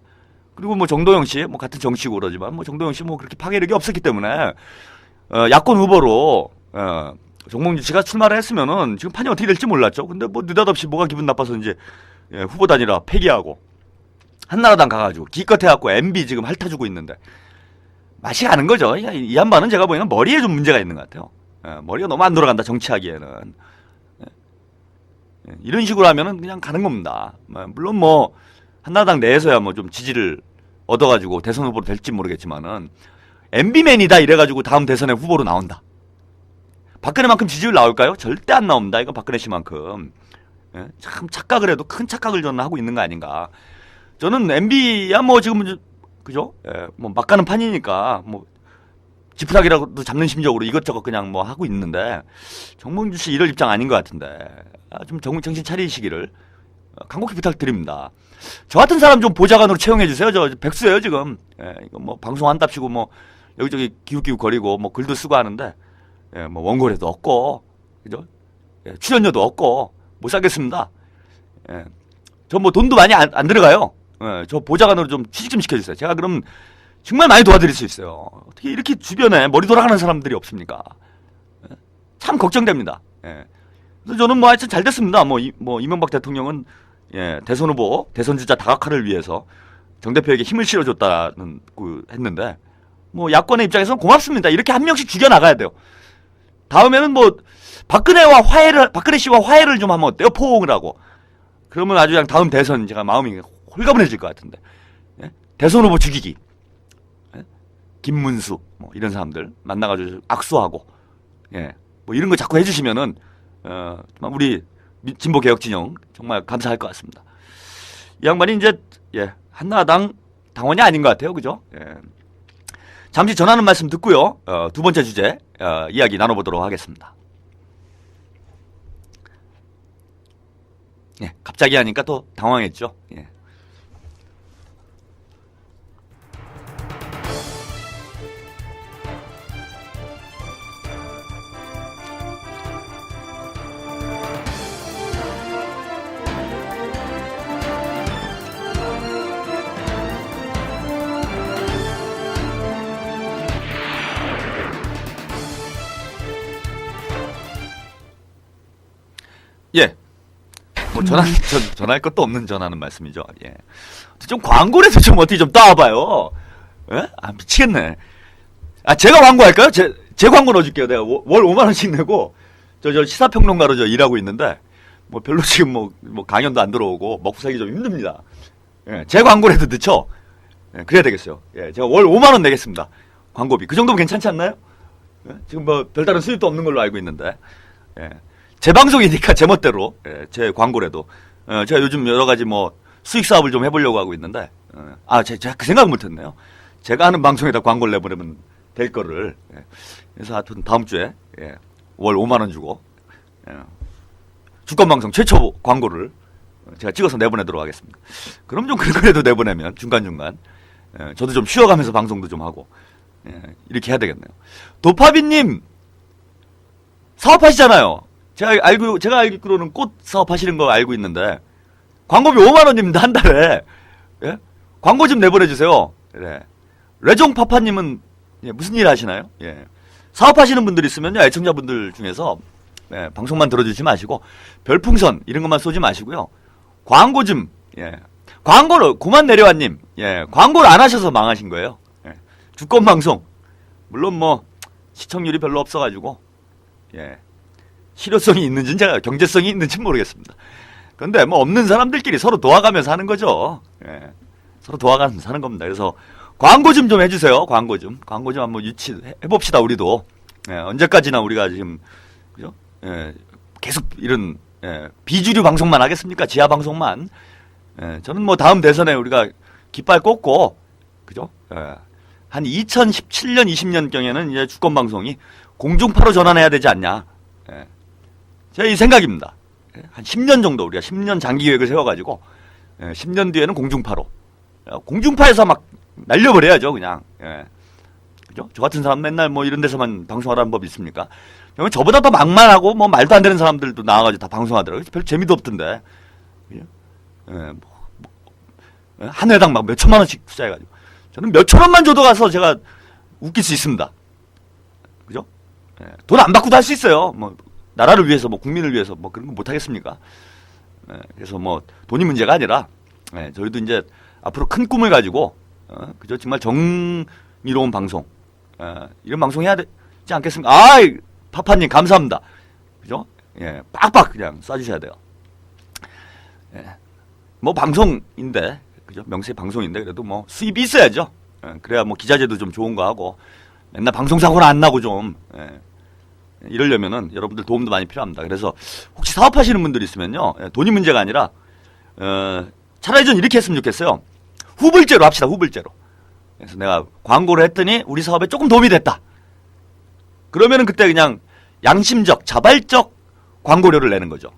그리고 뭐 정도영 씨, 뭐 같은 정치고 그러지만, 뭐 정도영 씨 뭐 그렇게 파괴력이 없었기 때문에, 야권 후보로, 정몽준 씨가 출마를 했으면은, 지금 판이 어떻게 될지 몰랐죠. 근데 뭐 느닷없이 뭐가 기분 나빠서 이제, 후보 단일화 폐기하고, 한나라당 가가지고, 기껏 해갖고 MB 지금 핥아주고 있는데, 맛이 가는 거죠. 이 양반은 제가 보기에는 머리에 좀 문제가 있는 것 같아요. 머리가 너무 안 돌아간다, 정치하기에는. 이런 식으로 하면은 그냥 가는 겁니다. 물론 뭐, 한나라당 내에서야 뭐 좀 지지를 얻어가지고 대선 후보로 될지 모르겠지만은, MB맨이다 이래가지고 다음 대선에 후보로 나온다. 박근혜만큼 지지율 나올까요? 절대 안 나옵니다. 이건 박근혜 씨만큼. 참 착각을 해도 큰 착각을 저는 하고 있는 거 아닌가. 저는 MB야 뭐 지금, 그죠? 뭐 막 가는 판이니까 뭐 지푸라기라도 잡는 심적으로 이것저것 그냥 뭐 하고 있는데, 정몽준 씨 이럴 입장 아닌 것 같은데, 좀 정신 차리시기를 간곡히 부탁드립니다. 저 같은 사람 좀 보좌관으로 채용해 주세요. 저 백수예요 지금. 이거 뭐 방송 한답시고 뭐 여기저기 기웃기웃 거리고 뭐 글도 쓰고 하는데, 뭐 원고료도 없고, 그죠? 출연료도 없고 못 살겠습니다. 저 뭐 돈도 많이 안 들어가요. 저 보좌관으로 좀 취직 좀 시켜주세요. 제가 그럼 정말 많이 도와드릴 수 있어요. 어떻게 이렇게 주변에 머리 돌아가는 사람들이 없습니까? 참 걱정됩니다. 그래서 저는 뭐 하여튼 잘 됐습니다. 뭐 이명박 대통령은 대선 후보, 대선 주자 다각화를 위해서 정 대표에게 힘을 실어줬다는 했는데, 뭐 야권의 입장에서는 고맙습니다. 이렇게 한 명씩 죽여 나가야 돼요. 다음에는 뭐 박근혜 씨와 화해를 좀 하면 어때요? 포옹을 하고. 그러면 아주 그냥 다음 대선 제가 마음이 홀가분해질 것 같은데. 대선 후보 죽이기. 김문수, 뭐 이런 사람들 만나가지고 악수하고, 뭐 이런 거 자꾸 해주시면은, 우리 진보 개혁 진영 정말 감사할 것 같습니다. 이 양반이 이제, 예, 한나라당 당원이 아닌 것 같아요. 그죠? 예. 잠시 전하는 말씀 듣고요. 두 번째 주제, 이야기 나눠보도록 하겠습니다. 예, 갑자기 하니까 또 당황했죠. 예. 예. 뭐 전할 것도 없는 전하는 말씀이죠. 예. 좀 광고라도 좀 어떻게 좀 따와봐요. 예? 아, 미치겠네. 아, 제가 광고할까요? 제 광고 넣어줄게요. 내가 월 5만원씩 내고, 저 시사평론가로 저 일하고 있는데, 뭐 별로 지금 뭐 강연도 안 들어오고, 먹고 살기 좀 힘듭니다. 예, 제 광고라도 넣죠? 예, 그래야 되겠어요. 예, 제가 월 5만원 내겠습니다. 광고비. 그 정도면 괜찮지 않나요? 예? 지금 뭐 별다른 수입도 없는 걸로 알고 있는데, 예. 제 방송이니까 제 멋대로, 예, 제 광고라도, 제가 요즘 여러 가지 뭐 수익 사업을 좀 해보려고 하고 있는데, 제가 그 생각 못했네요. 제가 하는 방송에다 광고를 내보내면 될 거를, 예. 그래서 하여튼 다음 주에, 예, 월 5만원 주고, 예, 주권방송 최초 광고를 제가 찍어서 내보내도록 하겠습니다. 그럼 좀 그래도 내보내면 중간중간, 예, 저도 좀 쉬어가면서 방송도 좀 하고, 예, 이렇게 해야 되겠네요. 도파비님 사업하시잖아요. 제가 알기로는 꽃 사업하시는 거 알고 있는데, 광고비 5만원입니다, 한 달에. 예? 광고 좀 내보내주세요. 그래. 레종파파님은, 예, 무슨 일 하시나요? 예. 사업하시는 분들 있으면요, 애청자분들 중에서, 예, 방송만 들어주지 마시고, 별풍선, 이런 것만 쏘지 마시고요. 광고 좀, 예. 광고를, 고만 내려와님, 예. 광고를 안 하셔서 망하신 거예요. 예. 주권방송. 물론 뭐, 시청률이 별로 없어가지고, 예. 실효성이 있는지는 제가 경제성이 있는지는 모르겠습니다. 그런데 뭐 없는 사람들끼리 서로 도와가면서 하는 거죠. 예. 서로 도와가면서 하는 겁니다. 그래서 광고 좀 해주세요. 광고 좀 한번 해봅시다. 우리도. 예. 언제까지나 우리가 지금, 그죠? 예. 계속 이런, 예. 비주류 방송만 하겠습니까? 지하 방송만. 예. 저는 뭐 다음 대선에 우리가 깃발 꽂고, 그죠? 예. 한 2017년, 20년경에는 이제 주권방송이 공중파로 전환해야 되지 않냐. 예. 제 이 생각입니다. 한 10년 정도 우리가 10년 장기 계획을 세워가지고 10년 뒤에는 공중파로, 공중파에서 막 날려버려야죠 그냥. 예. 그죠? 저 같은 사람 맨날 뭐 이런 데서만 방송하라는 법 있습니까? 저보다 더 막말하고 뭐 말도 안 되는 사람들도 나와가지고 다 방송하더라고요. 별 재미도 없던데. 예. 한 회당 막 몇 천만 원씩 투자해가지고 저는 몇 천 원만 줘도 가서 제가 웃길 수 있습니다. 그죠? 예. 돈 안 받고도 할 수 있어요. 뭐 나라를 위해서, 뭐 국민을 위해서 뭐 그런 거 못 하겠습니까? 예, 그래서 뭐 돈이 문제가 아니라, 예, 저희도 이제 앞으로 큰 꿈을 가지고, 그죠? 정말 정의로운 방송, 이런 방송 해야 되지 않겠습니까? 아이, 파파님 감사합니다. 그죠? 예, 빡빡 그냥 쏴주셔야 돼요. 예, 뭐 방송인데, 그죠? 명세 방송인데 그래도 뭐 수입이 있어야죠. 예, 그래야 뭐 기자재도 좀 좋은 거 하고, 맨날 방송사고는 안 나고 좀, 예. 이러려면은 여러분들 도움도 많이 필요합니다. 그래서 혹시 사업하시는 분들 있으면요, 돈이 문제가 아니라 차라리 전 이렇게 했으면 좋겠어요. 후불제로 합시다. 후불제로. 그래서 내가 광고를 했더니 우리 사업에 조금 도움이 됐다. 그러면은 그때 그냥 양심적, 자발적 광고료를 내는 거죠.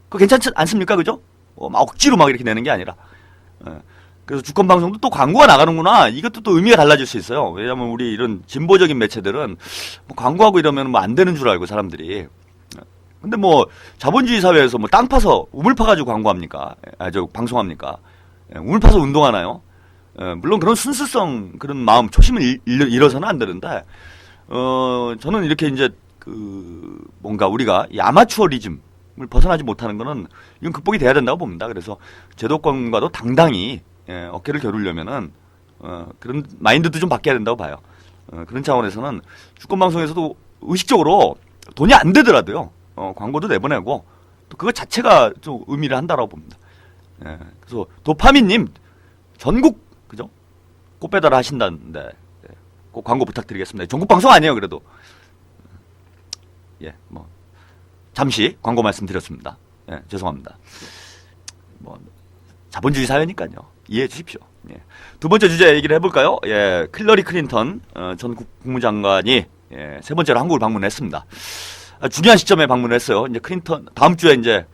그거 괜찮지 않습니까? 그죠? 막 억지로 막 이렇게 내는 게 아니라. 그래서 주권방송도 또 광고가 나가는구나. 이것도 또 의미가 달라질 수 있어요. 왜냐면 우리 이런 진보적인 매체들은 뭐 광고하고 이러면 뭐 안 되는 줄 알고 사람들이. 근데 뭐 자본주의 사회에서 뭐 땅 파서 우물 파가지고 광고합니까? 방송합니까? 우물 파서 운동하나요? 물론 그런 순수성, 그런 마음, 초심을 잃어서는 안 되는데, 저는 이렇게 이제 뭔가 우리가 이 아마추어리즘을 벗어나지 못하는 거는 이건 극복이 돼야 된다고 봅니다. 그래서 제도권과도 당당히 어깨를 겨루려면은 그런 마인드도 좀 바뀌어야 된다고 봐요. 그런 차원에서는 주권방송에서도 의식적으로 돈이 안 되더라도요, 광고도 내보내고 또 그거 자체가 좀 의미를 한다라고 봅니다. 그래서 도파민님 전국, 그죠? 꽃 배달 하신다는데 꼭 광고 부탁드리겠습니다. 전국 방송 아니에요, 그래도. 예, 뭐 잠시 광고 말씀드렸습니다. 예, 죄송합니다. 뭐 자본주의 사회니까요. 이해해 주십시오. 예. 두 번째 주제 얘기를 해볼까요? 예, 힐러리 클린턴 전 국무장관이 세 번째로 한국을 방문했습니다. 중요한 시점에 방문을 했어요. 이제 클린턴 다음 주에 이제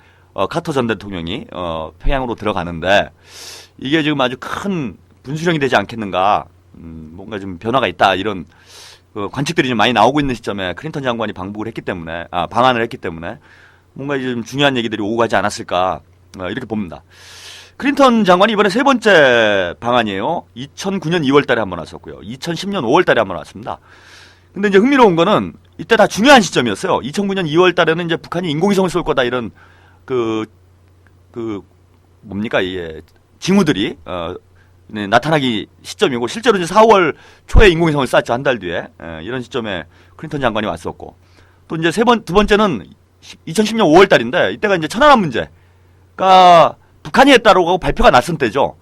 카터 전 대통령이 평양으로 들어가는데 이게 지금 아주 큰 분수령이 되지 않겠는가? 뭔가 좀 변화가 있다 이런 관측들이 좀 많이 나오고 있는 시점에 클린턴 장관이 방북을 했기 때문에 방한을 했기 때문에 뭔가 좀 중요한 얘기들이 오고 가지 않았을까 이렇게 봅니다. 클린턴 장관이 이번에 세 번째 방한이에요. 2009년 2월 달에 한번 왔었고요. 2010년 5월 달에 한번 왔습니다. 근데 이제 흥미로운 거는 이때 다 중요한 시점이었어요. 2009년 2월 달에는 이제 북한이 인공위성을 쏠 거다 이런 뭡니까 이게 징후들이 나타나기 시점이고 실제로 이제 4월 초에 인공위성을 쐈죠. 한 달 뒤에 이런 시점에 클린턴 장관이 왔었고 또 이제 두 번째는 2010년 5월 달인데 이때가 이제 천안함 문제가 북한이 했다라고 발표가 났을 때죠.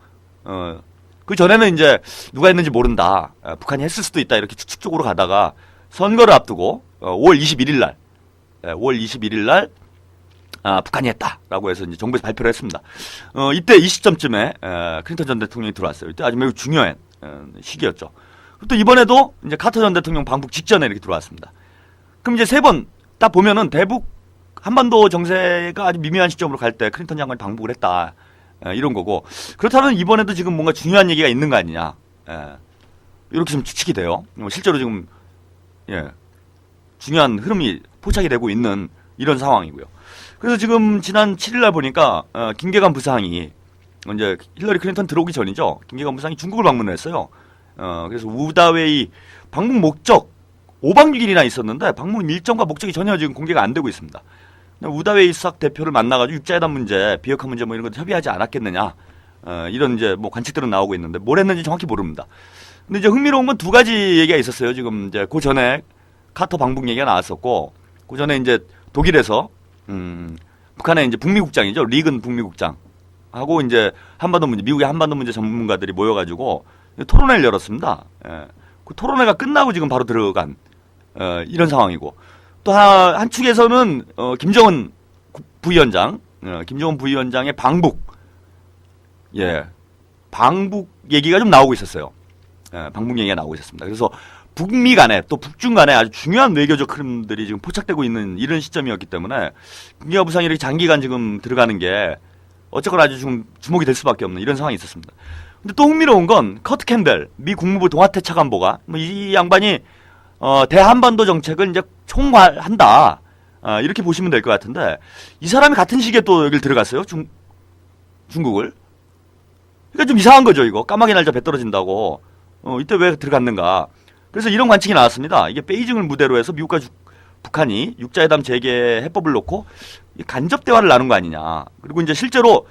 그 전에는 이제 누가 했는지 모른다. 북한이 했을 수도 있다. 이렇게 추측 쪽으로 가다가 선거를 앞두고 5월 21일 날 북한이 했다라고 해서 이제 정부에서 발표를 했습니다. 이때 이 시점쯤에 클린턴 전 대통령이 들어왔어요. 이때 아주 매우 중요한 시기였죠. 또 이번에도 이제 카터 전 대통령 방북 직전에 이렇게 들어왔습니다. 그럼 이제 세 번 딱 보면은 대북 한반도 정세가 아주 미묘한 시점으로 갈 때 클린턴 장관이 방북을 했다. 이런 거고. 그렇다면 이번에도 지금 뭔가 중요한 얘기가 있는 거 아니냐. 이렇게 좀 추측이 돼요. 실제로 지금, 중요한 흐름이 포착이 되고 있는 이런 상황이고요. 그래서 지금 지난 7일날 보니까, 김계관 부상이, 이제 힐러리 클린턴 들어오기 전이죠. 김계관 부상이 중국을 방문을 했어요. 그래서 우다웨이 방문 목적 5박 6일이나 있었는데 방문 일정과 목적이 전혀 지금 공개가 안 되고 있습니다. 우다웨이 수석 대표를 만나가지고 육자회담 문제, 비핵화 문제 뭐 이런 것도 협의하지 않았겠느냐. 이런 이제 뭐 관측들은 나오고 있는데 뭘 했는지 정확히 모릅니다. 근데 이제 흥미로운 건 두 가지 얘기가 있었어요. 지금 이제 그 전에 카터 방북 얘기가 나왔었고, 그 전에 이제 독일에서, 북한의 이제 북미국장이죠. 리근 북미국장. 하고 이제 한반도 문제, 미국의 한반도 문제 전문가들이 모여가지고 토론회를 열었습니다. 그 토론회가 끝나고 지금 바로 들어간, 이런 상황이고. 또 한 축에서는 김정은 부위원장의 방북 얘기가 좀 나오고 있었어요. 방북 얘기가 나오고 있었습니다. 그래서 북미 간에 또 북중 간에 아주 중요한 외교적 흐름들이 지금 포착되고 있는 이런 시점이었기 때문에 김계관 부상이 이렇게 장기간 지금 들어가는 게 어쨌거나 아주 좀 주목이 될 수밖에 없는 이런 상황이 있었습니다. 근데 또 흥미로운 건 커트 캠벨 미 국무부 동아태 차관보가 이 양반이 대한반도 정책을 이제 총괄한다. 이렇게 보시면 될 것 같은데, 이 사람이 같은 시기에 또 여길 들어갔어요. 중국을. 그러니까 좀 이상한 거죠, 이거. 까마귀 날자 배 떨어진다고. 이때 왜 들어갔는가. 그래서 이런 관측이 나왔습니다. 이게 베이징을 무대로 해서 미국과 북한이 육자회담 재개 해법을 놓고 간접 대화를 나눈 거 아니냐. 그리고 이제 실제로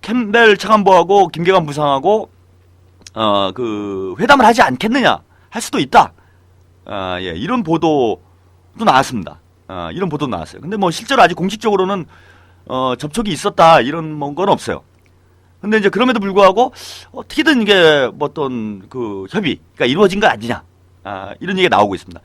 캠벨 차관보하고 김계관 부상하고, 회담을 하지 않겠느냐. 할 수도 있다. 이런 보도도 나왔습니다. 이런 보도도 나왔어요. 근데 뭐 실제로 아직 공식적으로는 접촉이 있었다 이런 건 없어요. 근데 이제 그럼에도 불구하고 어떻게든 이게 뭐 어떤 협의가 이루어진 거 아니냐. 이런 얘기가 나오고 있습니다.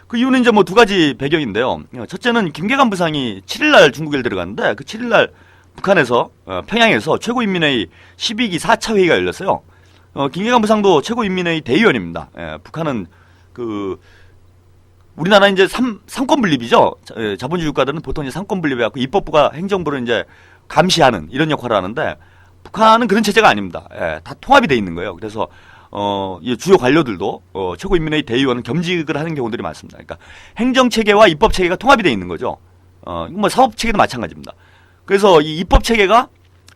그 이유는 이제 뭐 두 가지 배경인데요. 첫째는 김계관 부상이 7일날 중국에 들어갔는데 그 7일날 북한에서 평양에서 최고인민회의 12기 4차 회의가 열렸어요. 김계관 부상도 최고인민회의 대의원입니다. 북한은 우리나라 이제 삼권 분립이죠. 자본주의 국가들은 보통 이제 삼권 분립해갖고 입법부가 행정부를 이제 감시하는 이런 역할을 하는데 북한은 그런 체제가 아닙니다. 다 통합이 돼 있는 거예요. 그래서 이 주요 관료들도 최고인민회의 대의원은 겸직을 하는 경우들이 많습니다. 그러니까 행정 체계와 입법 체계가 통합이 돼 있는 거죠. 뭐 사법 체계도 마찬가지입니다. 그래서 이 입법 체계가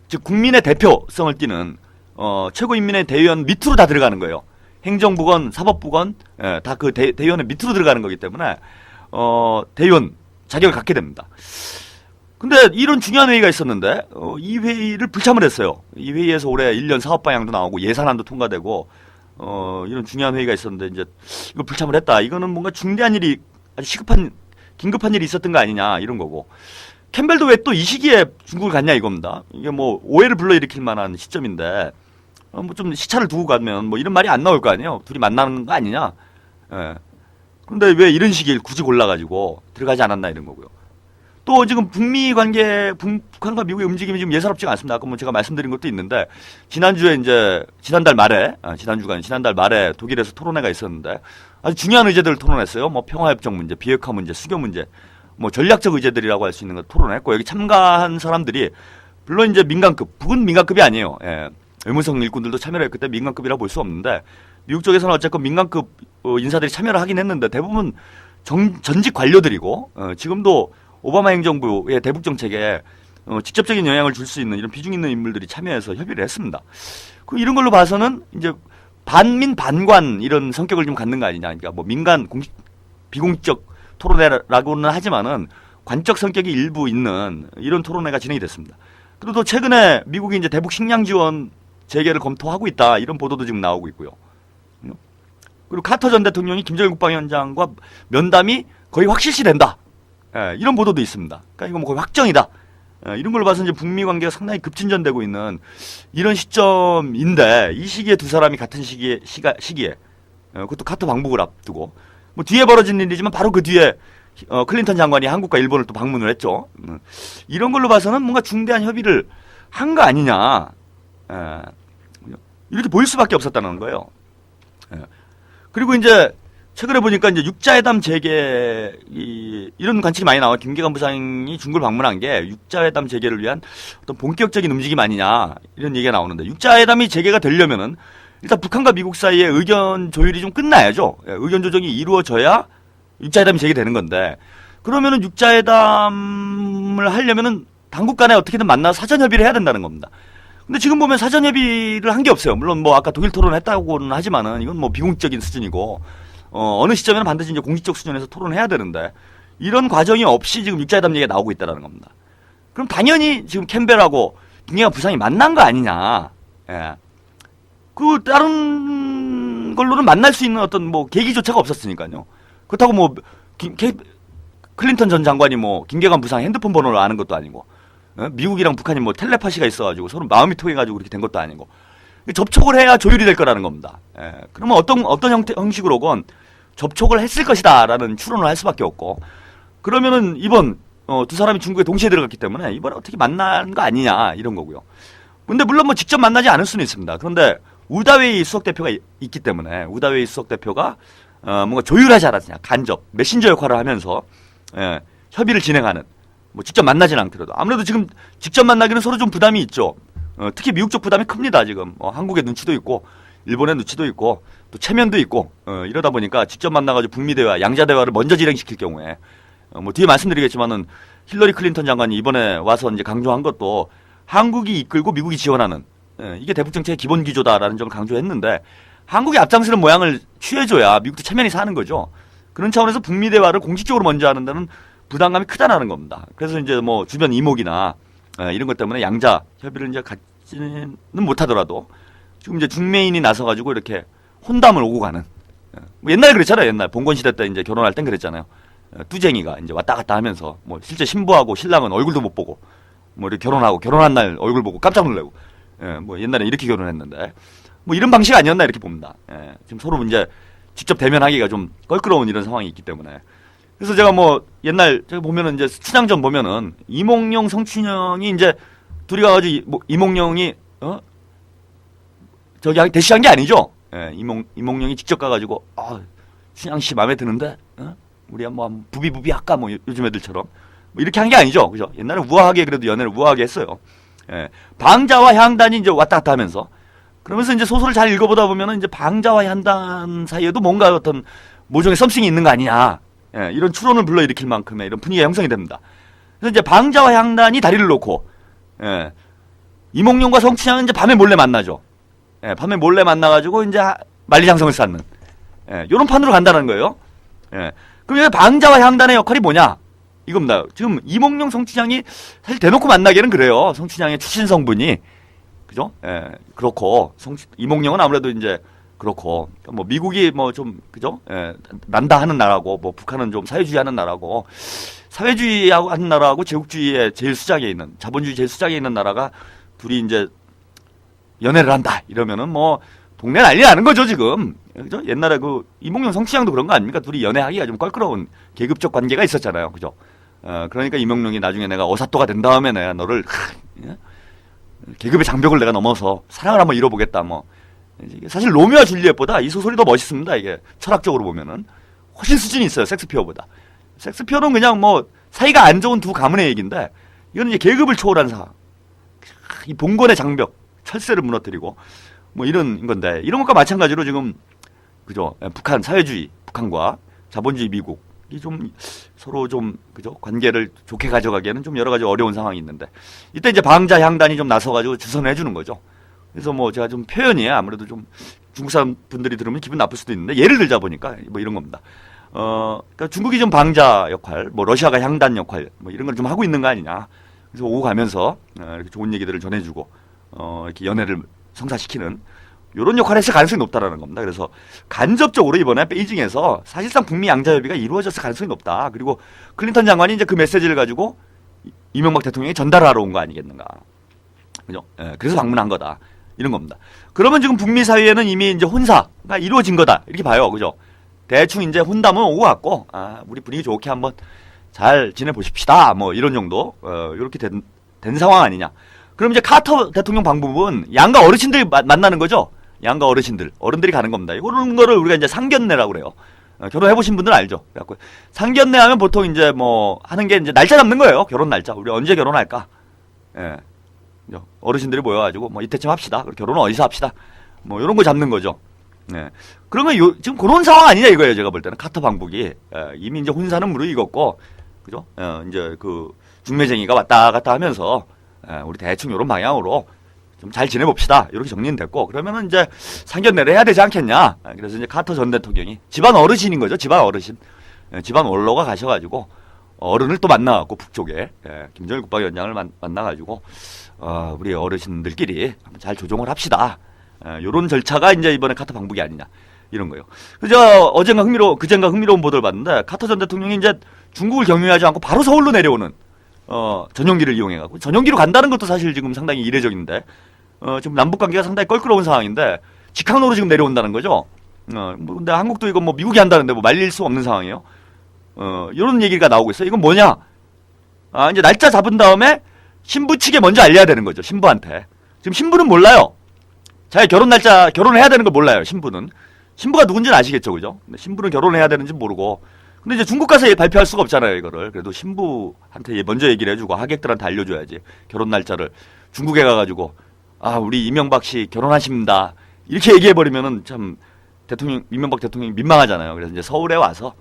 즉 국민의 대표성을 띠는 최고인민회의 대의원 밑으로 다 들어가는 거예요. 행정부건 사법부건 다 그 대의원의 밑으로 들어가는 거기 때문에 대의원 자격을 갖게 됩니다. 근데 이런 중요한 회의가 있었는데 이 회의를 불참을 했어요. 이 회의에서 올해 1년 사업 방향도 나오고 예산안도 통과되고 이런 중요한 회의가 있었는데 이제 이거 불참을 했다. 이거는 뭔가 중대한 일이 아주 긴급한 일이 있었던 거 아니냐 이런 거고. 캠벨도 왜 또 이 시기에 중국을 갔냐 이겁니다. 이게 뭐 오해를 불러일으킬 만한 시점인데 뭐 좀 시차를 두고 가면 뭐 이런 말이 안 나올 거 아니에요. 둘이 만나는 거 아니냐. 근데 왜 이런 시기를 굳이 골라가지고 들어가지 않았나 이런 거고요. 또 지금 북미 관계, 북한과 미국의 움직임이 지금 예사롭지가 않습니다. 아까 뭐 제가 말씀드린 것도 있는데, 지난달 말에 독일에서 토론회가 있었는데, 아주 중요한 의제들을 토론했어요. 뭐 평화협정 문제, 비핵화 문제, 수교 문제, 뭐 전략적 의제들이라고 할 수 있는 걸 토론했고, 여기 참가한 사람들이, 물론 이제 민간급, 북은 민간급이 아니에요. 예. 의무성 일꾼들도 참여를 했기 때문에 민간급이라 볼 수 없는데, 미국 쪽에서는 어쨌건 민간급 인사들이 참여를 하긴 했는데, 대부분 전직 관료들이고, 지금도 오바마 행정부의 대북 정책에 직접적인 영향을 줄 수 있는 이런 비중 있는 인물들이 참여해서 협의를 했습니다. 이런 걸로 봐서는 이제 반민 반관 이런 성격을 좀 갖는 거 아니냐. 그러니까 뭐 민간 비공식 토론회라고는 하지만은 관적 성격이 일부 있는 이런 토론회가 진행이 됐습니다. 그리고 또 최근에 미국이 이제 대북 식량 지원 재개를 검토하고 있다 이런 보도도 지금 나오고 있고요. 그리고 카터 전 대통령이 김정일 국방위원장과 면담이 거의 확실시된다. 예, 이런 보도도 있습니다. 그러니까 이거 뭐 거의 확정이다. 예, 이런 걸로 봐서 이제 북미 관계가 상당히 급진전되고 있는 이런 시점인데 이 시기에 두 사람이 같은 시기에 그것도 카터 방북을 앞두고 뭐 뒤에 벌어진 일이지만 바로 그 뒤에 클린턴 장관이 한국과 일본을 또 방문을 했죠. 이런 걸로 봐서는 뭔가 중대한 협의를 한 거 아니냐. 예, 이렇게 보일 수밖에 없었다는 거예요. 예. 그리고 이제 최근에 보니까 이제 육자회담 재개 이런 관측이 많이 나와. 김계관 부상이 중국을 방문한 게 육자회담 재개를 위한 어떤 본격적인 움직임 아니냐 이런 얘기가 나오는데 육자회담이 재개가 되려면은 일단 북한과 미국 사이에 의견 조율이 좀 끝나야죠. 의견 조정이 이루어져야 육자회담이 재개되는 건데 그러면은 육자회담을 하려면은 당국 간에 어떻게든 만나서 사전 협의를 해야 된다는 겁니다. 근데 지금 보면 사전 협의를 한 게 없어요. 물론 뭐 아까 독일 토론을 했다고는 하지만은 이건 뭐 비공식적인 수준이고 어느 시점에는 반드시 이제 공식적 수준에서 토론해야 되는데 이런 과정이 없이 지금 육자회담 얘기가 나오고 있다는 겁니다. 그럼 당연히 지금 캠벨하고 김계관 부상이 만난 거 아니냐. 예. 그 다른 걸로는 만날 수 있는 어떤 뭐 계기조차가 없었으니까요. 그렇다고 뭐 클린턴 전 장관이 뭐 김계관 부상 핸드폰 번호를 아는 것도 아니고 미국이랑 북한이 뭐 텔레파시가 있어가지고 서로 마음이 통해가지고 그렇게 된 것도 아니고 접촉을 해야 조율이 될 거라는 겁니다. 예. 그러면 어떤 형식으로건 접촉을 했을 것이다라는 추론을 할 수밖에 없고 그러면은 이번 두 사람이 중국에 동시에 들어갔기 때문에 이번에 어떻게 만난 거 아니냐 이런 거고요. 근데 물론 뭐 직접 만나지 않을 수는 있습니다. 그런데 우다웨이 수석 대표가 있기 때문에 우다웨이 수석 대표가 뭔가 조율하지 않았느냐 간접 메신저 역할을 하면서 협의를 진행하는 뭐 직접 만나진 않더라도 아무래도 지금 직접 만나기는 서로 좀 부담이 있죠. 특히 미국 쪽 부담이 큽니다. 지금 한국의 눈치도 있고 일본의 눈치도 있고 또 체면도 있고 이러다 보니까 직접 만나가지고 북미 대화, 양자 대화를 먼저 진행시킬 경우에 뭐 뒤에 말씀드리겠지만은 힐러리 클린턴 장관이 이번에 와서 이제 강조한 것도 한국이 이끌고 미국이 지원하는 이게 대북 정책의 기본 기조다라는 점을 강조했는데 한국이 앞장서는 모양을 취해줘야 미국도 체면이 사는 거죠. 그런 차원에서 북미 대화를 공식적으로 먼저 하는 데는 부담감이 크다라는 겁니다. 그래서 이제 뭐 주변 이목이나 이런 것 때문에 양자 협의를 이제 갖지는 못하더라도 지금 이제 중매인이 나서가지고 이렇게 혼담을 오고 가는. 뭐 옛날에 그랬잖아요. 옛날 봉건 시대 때 이제 결혼할 땐 그랬잖아요. 뚜쟁이가 이제 왔다 갔다 하면서 뭐 실제 신부하고 신랑은 얼굴도 못 보고 뭐 이렇게 결혼하고 결혼한 날 얼굴 보고 깜짝 놀래고 뭐 옛날에 이렇게 결혼했는데 뭐 이런 방식 아니었나 이렇게 봅니다. 지금 서로 이제 직접 대면하기가 좀 껄끄러운 이런 상황이 있기 때문에. 그래서 제가 뭐 옛날 제가 보면은 이제 춘향전 보면은 이몽룡 성춘영이 이제 둘이 가가지고 뭐 이몽룡이 저기 대시한 게 아니죠. 이몽룡이 직접 가가지고 춘향 씨 마음에 드는데 우리 한번 부비부비 할까 뭐 요즘 애들처럼 뭐 이렇게 한 게 아니죠. 그죠? 옛날에 우아하게 그래도 연애를 우아하게 했어요. 방자와 향단이 이제 왔다 갔다 하면서 그러면서 이제 소설을 잘 읽어보다 보면은 이제 방자와 향단 사이에도 뭔가 어떤 모종의 썸씽이 있는 거 아니냐. 이런 추론을 불러일으킬 만큼의 이런 분위기가 형성이 됩니다. 그래서 이제 방자와 향단이 다리를 놓고, 이몽룡과 성춘향은 이제 밤에 몰래 만나죠. 밤에 몰래 만나가지고 이제 만리장성을 쌓는, 요런 판으로 간다는 거예요. 그럼 방자와 향단의 역할이 뭐냐? 이겁니다. 지금 이몽룡 성춘향이 사실 대놓고 만나기에는 그래요. 성춘향의 출신 성분이. 그죠? 그렇고, 이몽룡은 아무래도 이제 그렇고 뭐 미국이 뭐 좀 그죠? 난다 하는 나라고 뭐 북한은 좀 사회주의 하는 나라고 사회주의 하는 나라하고 제국주의의 제일 수장에 있는 자본주의 제일 수장에 있는 나라가 둘이 이제 연애를 한다 이러면은 뭐 동네 난리 나는 거죠 지금. 그죠? 옛날에 그 이몽룡 성춘향도 그런 거 아닙니까? 둘이 연애하기가 좀 껄끄러운 계급적 관계가 있었잖아요. 그죠? 그러니까 이명룡이 나중에 내가 어사또가 된 다음에 내가 너를 예? 계급의 장벽을 내가 넘어서 사랑을 한번 이뤄보겠다. 뭐 사실 로미오와 줄리엣보다 이 소설이 더 멋있습니다. 이게 철학적으로 보면은 훨씬 수준이 있어요. 섹스피어보다. 섹스피어는 그냥 뭐 사이가 안 좋은 두 가문의 얘기인데 이거는 이제 계급을 초월한 상황. 이 봉건의 장벽, 철새를 무너뜨리고 뭐 이런 건데 이런 것과 마찬가지로 지금 그죠? 북한 사회주의, 북한과 자본주의 미국 이 좀 서로 좀 그죠? 관계를 좋게 가져가기에는 좀 여러 가지 어려운 상황이 있는데 이때 이제 방자 향단이 좀 나서가지고 주선을 해주는 거죠. 그래서 뭐 제가 좀 표현이 아무래도 좀 중국 사람 분들이 들으면 기분 나쁠 수도 있는데 예를 들자 보니까 뭐 이런 겁니다. 그러니까 중국이 좀 방자 역할, 뭐 러시아가 향단 역할, 뭐 이런 걸 좀 하고 있는 거 아니냐. 그래서 오고 가면서 이렇게 좋은 얘기들을 전해주고 이렇게 연애를 성사시키는 이런 역할을 했을 가능성이 높다라는 겁니다. 그래서 간접적으로 이번에 베이징에서 사실상 북미 양자 협의가 이루어졌을 가능성이 높다. 그리고 클린턴 장관이 이제 그 메시지를 가지고 이명박 대통령이 전달하러 온 거 아니겠는가. 그죠? 그래서 방문한 거다. 이런 겁니다. 그러면 지금 북미 사이에는 이미 이제 혼사가 이루어진 거다. 이렇게 봐요. 그죠? 대충 이제 혼담은 오고 갔고, 우리 분위기 좋게 한번 잘 지내보십시다. 뭐 이런 정도, 이렇게 된 상황 아니냐. 그럼 이제 카터 대통령 방법은 양가 어르신들 만나는 거죠? 양가 어른들이 가는 겁니다. 이런 거를 우리가 이제 상견례라고 그래요. 결혼해보신 분들은 알죠? 그래갖고 상견례 하면 보통 이제 뭐 하는 게 이제 날짜 잡는 거예요. 결혼 날짜. 우리 언제 결혼할까? 예. 어르신들이 모여가지고 뭐 이때쯤 합시다. 결혼은 어디서 합시다. 뭐 이런 거 잡는 거죠. 네. 그러면 지금 그런 상황 아니냐 이거예요. 제가 볼 때는 카터 방북이 이미 이제 혼사는 무르익었고, 그죠? 이제 그 중매쟁이가 왔다 갔다 하면서 우리 대충 이런 방향으로 좀 잘 지내봅시다. 이렇게 정리는 됐고, 그러면은 이제 상견례를 해야 되지 않겠냐. 그래서 이제 카터 전 대통령이 집안 어르신인 거죠. 집안 어르신. 집안 원로가 가셔가지고 어른을 또 만나갖고 북쪽에 김정일 국방위원장을 만나가지고 우리 어르신들끼리 한번 잘 조정을 합시다. 요런 절차가 이제 이번에 카터 방북이 아니냐. 이런 거예요. 그저 그젠가 흥미로운 보도를 봤는데 카터 전 대통령이 이제 중국을 경유하지 않고 바로 서울로 내려오는 전용기를 이용해가지고 전용기로 간다는 것도 사실 지금 상당히 이례적인데 지금 남북 관계가 상당히 껄끄러운 상황인데 직항로로 지금 내려온다는 거죠. 뭐 근데 한국도 이거 뭐 미국이 한다는데 뭐 말릴 수 없는 상황이에요. 이런 얘기가 나오고 있어요. 이건 뭐냐? 이제 날짜 잡은 다음에 신부 측에 먼저 알려야 되는 거죠. 신부한테. 지금 신부는 몰라요. 자기 결혼 날짜 결혼을 해야 되는 걸 몰라요. 신부는. 신부가 누군지는 아시겠죠, 그죠? 근데 신부는 결혼을 해야 되는지 모르고. 근데 이제 중국 가서 발표할 수가 없잖아요, 이거를. 그래도 신부한테 먼저 얘기를 해주고 하객들한테 알려줘야지. 결혼 날짜를. 중국에 가가지고 우리 이명박 씨 결혼하십니다. 이렇게 얘기해버리면은 참 이명박 대통령이 민망하잖아요. 그래서 이제 서울에 와서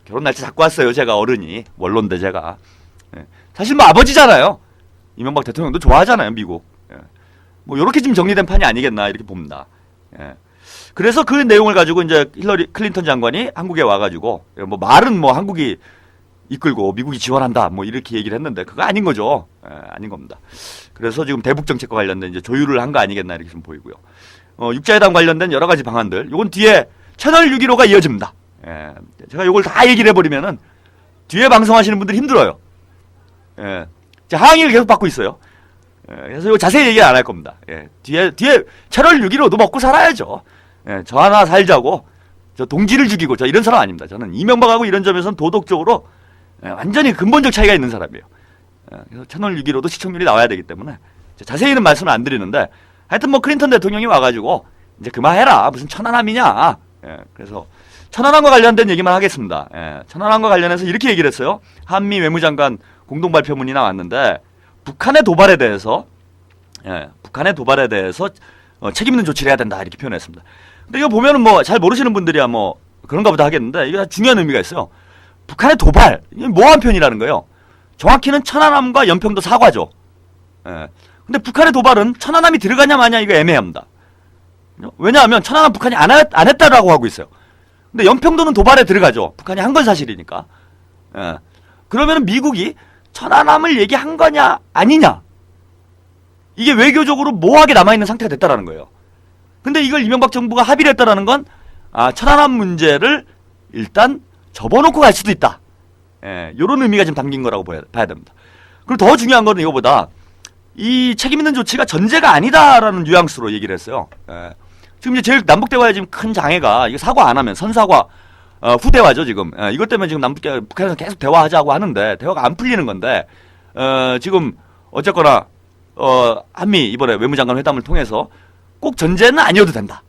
결혼 날짜 잡고 왔어요. 제가 어른이 원로인데 제가 사실 뭐 아버지잖아요. 이명박 대통령도 좋아하잖아요, 미국. 뭐 이렇게 지금 정리된 판이 아니겠나 이렇게 봅니다. 그래서 그 내용을 가지고 이제 클린턴 장관이 한국에 와가지고 뭐 말은 뭐 한국이 이끌고 미국이 지원한다 뭐 이렇게 얘기를 했는데 그거 아닌 거죠. 아닌 겁니다. 그래서 지금 대북 정책과 관련된 이제 조율을 한 거 아니겠나 이렇게 좀 보이고요. 육자회담 관련된 여러 가지 방안들, 요건 뒤에 채널 615가 이어집니다. 제가 요걸 다 얘기를 해버리면은 뒤에 방송하시는 분들이 힘들어요. 항의를 계속 받고 있어요. 그래서 이거 자세히 얘기 안 할 겁니다. 뒤에 채널 615도 먹고 살아야죠. 저 하나 살자고 저 동지를 죽이고 저 이런 사람 아닙니다. 저는 이명박하고 이런 점에서는 도덕적으로 완전히 근본적 차이가 있는 사람이에요. 그래서 채널 615도 시청률이 나와야 되기 때문에 자세히는 말씀을 안 드리는데 하여튼 뭐 클린턴 대통령이 와가지고 이제 그만해라 무슨 천안함이냐. 그래서 천안함과 관련된 얘기만 하겠습니다. 천안함과 관련해서 이렇게 얘기를 했어요. 한미 외무장관 공동 발표문이 나왔는데 북한의 도발에 대해서 책임 있는 조치를 해야 된다 이렇게 표현했습니다. 근데 이거 보면은 뭐 잘 모르시는 분들이야 뭐 그런가 보다 하겠는데 이게 중요한 의미가 있어요. 북한의 도발 이게 모호한 표현이라는 거예요. 정확히는 천안함과 연평도 사과죠. 근데 북한의 도발은 천안함이 들어가냐 마냐 이거 애매합니다. 왜냐하면 천안함 북한이 안 했다라고 하고 있어요. 근데 연평도는 도발에 들어가죠. 북한이 한 건 사실이니까. 그러면은 미국이 천안함을 얘기한 거냐 아니냐 이게 외교적으로 모호하게 남아있는 상태가 됐다라는 거예요. 근데 이걸 이명박 정부가 합의를 했다라는 건 천안함 문제를 일단 접어놓고 갈 수도 있다. 요런 의미가 지금 담긴 거라고 봐야 됩니다. 그리고 더 중요한 거는 이거보다 이 책임 있는 조치가 전제가 아니다라는 뉘앙스로 얘기를 했어요. 지금 이제 제일 남북 대화에 지금 큰 장애가 이게 사과 안 하면 선사과 후대화죠, 지금. 이것 때문에 지금 북한에서 계속 대화하자고 하는데, 대화가 안 풀리는 건데, 지금, 어쨌거나, 한미 이번에 외무장관 회담을 통해서 꼭 전제는 아니어도 된다.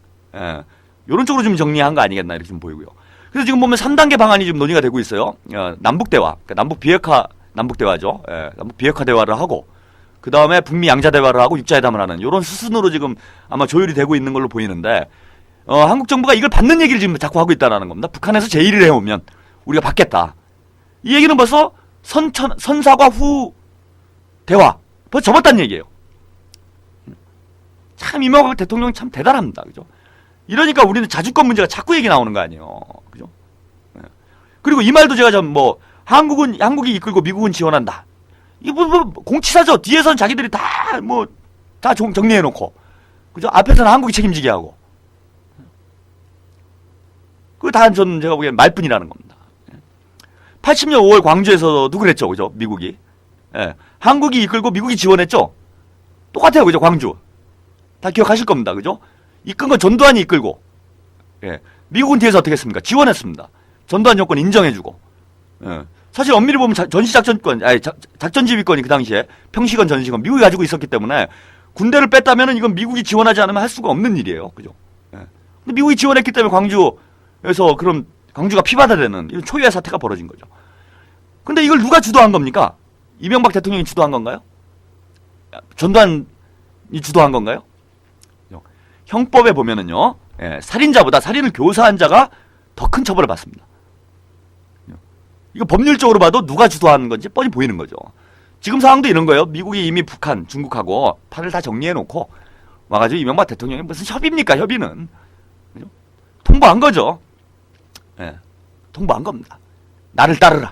요런 쪽으로 좀 정리한 거 아니겠나, 이렇게 좀 보이고요. 그래서 지금 보면 3단계 방안이 좀 논의가 되고 있어요. 남북대화, 그러니까 남북비핵화 남북 비핵화 대화를 하고, 그 다음에 북미 양자 대화를 하고 육자회담을 하는 요런 수순으로 지금 아마 조율이 되고 있는 걸로 보이는데, 한국 정부가 이걸 받는 얘기를 지금 자꾸 하고 있다는 겁니다. 북한에서 제의를 해오면 우리가 받겠다. 이 얘기는 벌써 선사과 후 대화 벌써 접었다는 얘기예요. 참 이명박 대통령이 참 대단합니다. 그죠? 이러니까 우리는 자주권 문제가 자꾸 얘기 나오는 거 아니에요. 그죠? 그리고 이 말도 제가 한국이 이끌고 미국은 지원한다. 이게 뭐 공치사죠. 뒤에서는 자기들이 다 정리해놓고, 그죠? 앞에서는 한국이 책임지게 하고. 그거 다 제가 보기엔 말뿐이라는 겁니다. 80년 5월 광주에서도 그랬죠. 그죠? 미국이. 한국이 이끌고 미국이 지원했죠? 똑같아요. 그죠? 광주. 다 기억하실 겁니다. 그죠? 이끈 건 전두환이 이끌고, 미국은 뒤에서 어떻게 했습니까? 지원했습니다. 전두환 정권 인정해주고. 사실 엄밀히 보면 전시작전권, 작전지휘권이 그 당시에 평시권, 전시권 미국이 가지고 있었기 때문에 군대를 뺐다면은 이건 미국이 지원하지 않으면 할 수가 없는 일이에요. 그죠? 근데 미국이 지원했기 때문에 광주에서 그럼 광주가 피바다 되는 이런 초유의 사태가 벌어진 거죠. 근데 이걸 누가 주도한 겁니까? 이명박 대통령이 주도한 건가요? 전두환이 주도한 건가요? 형법에 보면은요, 살인자보다 살인을 교사한 자가 더 큰 처벌을 받습니다. 이거 법률적으로 봐도 누가 주도하는 건지 뻔히 보이는 거죠. 지금 상황도 이런 거예요. 미국이 이미 북한, 중국하고 판을 다 정리해놓고 와가지고 이명박 대통령이 무슨 협의입니까? 협의는. 그죠? 통보한 거죠. 통보한 겁니다. 나를 따르라.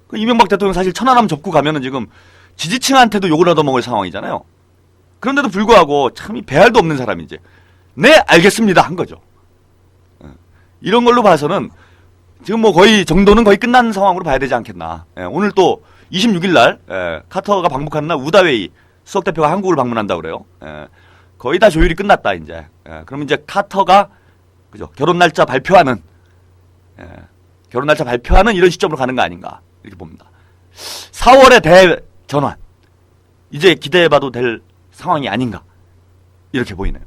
그 이명박 대통령 사실 천안함 접고 가면은 지금 지지층한테도 욕을 얻어먹을 상황이잖아요. 그런데도 불구하고 참 이 배알도 없는 사람이지. 네, 알겠습니다. 한 거죠. 이런 걸로 봐서는 지금 뭐 거의 정도는 거의 끝난 상황으로 봐야 되지 않겠나. 오늘 또 26일 날 카터가 방북하는 날 우다웨이 수석 대표가 한국을 방문한다 그래요. 거의 다 조율이 끝났다 이제. 그럼 이제 카터가 그죠 결혼 날짜 발표하는 이런 시점으로 가는 거 아닌가 이렇게 봅니다. 4월에 대전환 이제 기대해봐도 될 상황이 아닌가 이렇게 보이네요.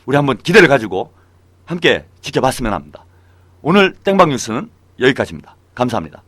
우리 한번 기대를 가지고 함께 지켜봤으면 합니다. 오늘 땡방 뉴스는 여기까지입니다. 감사합니다.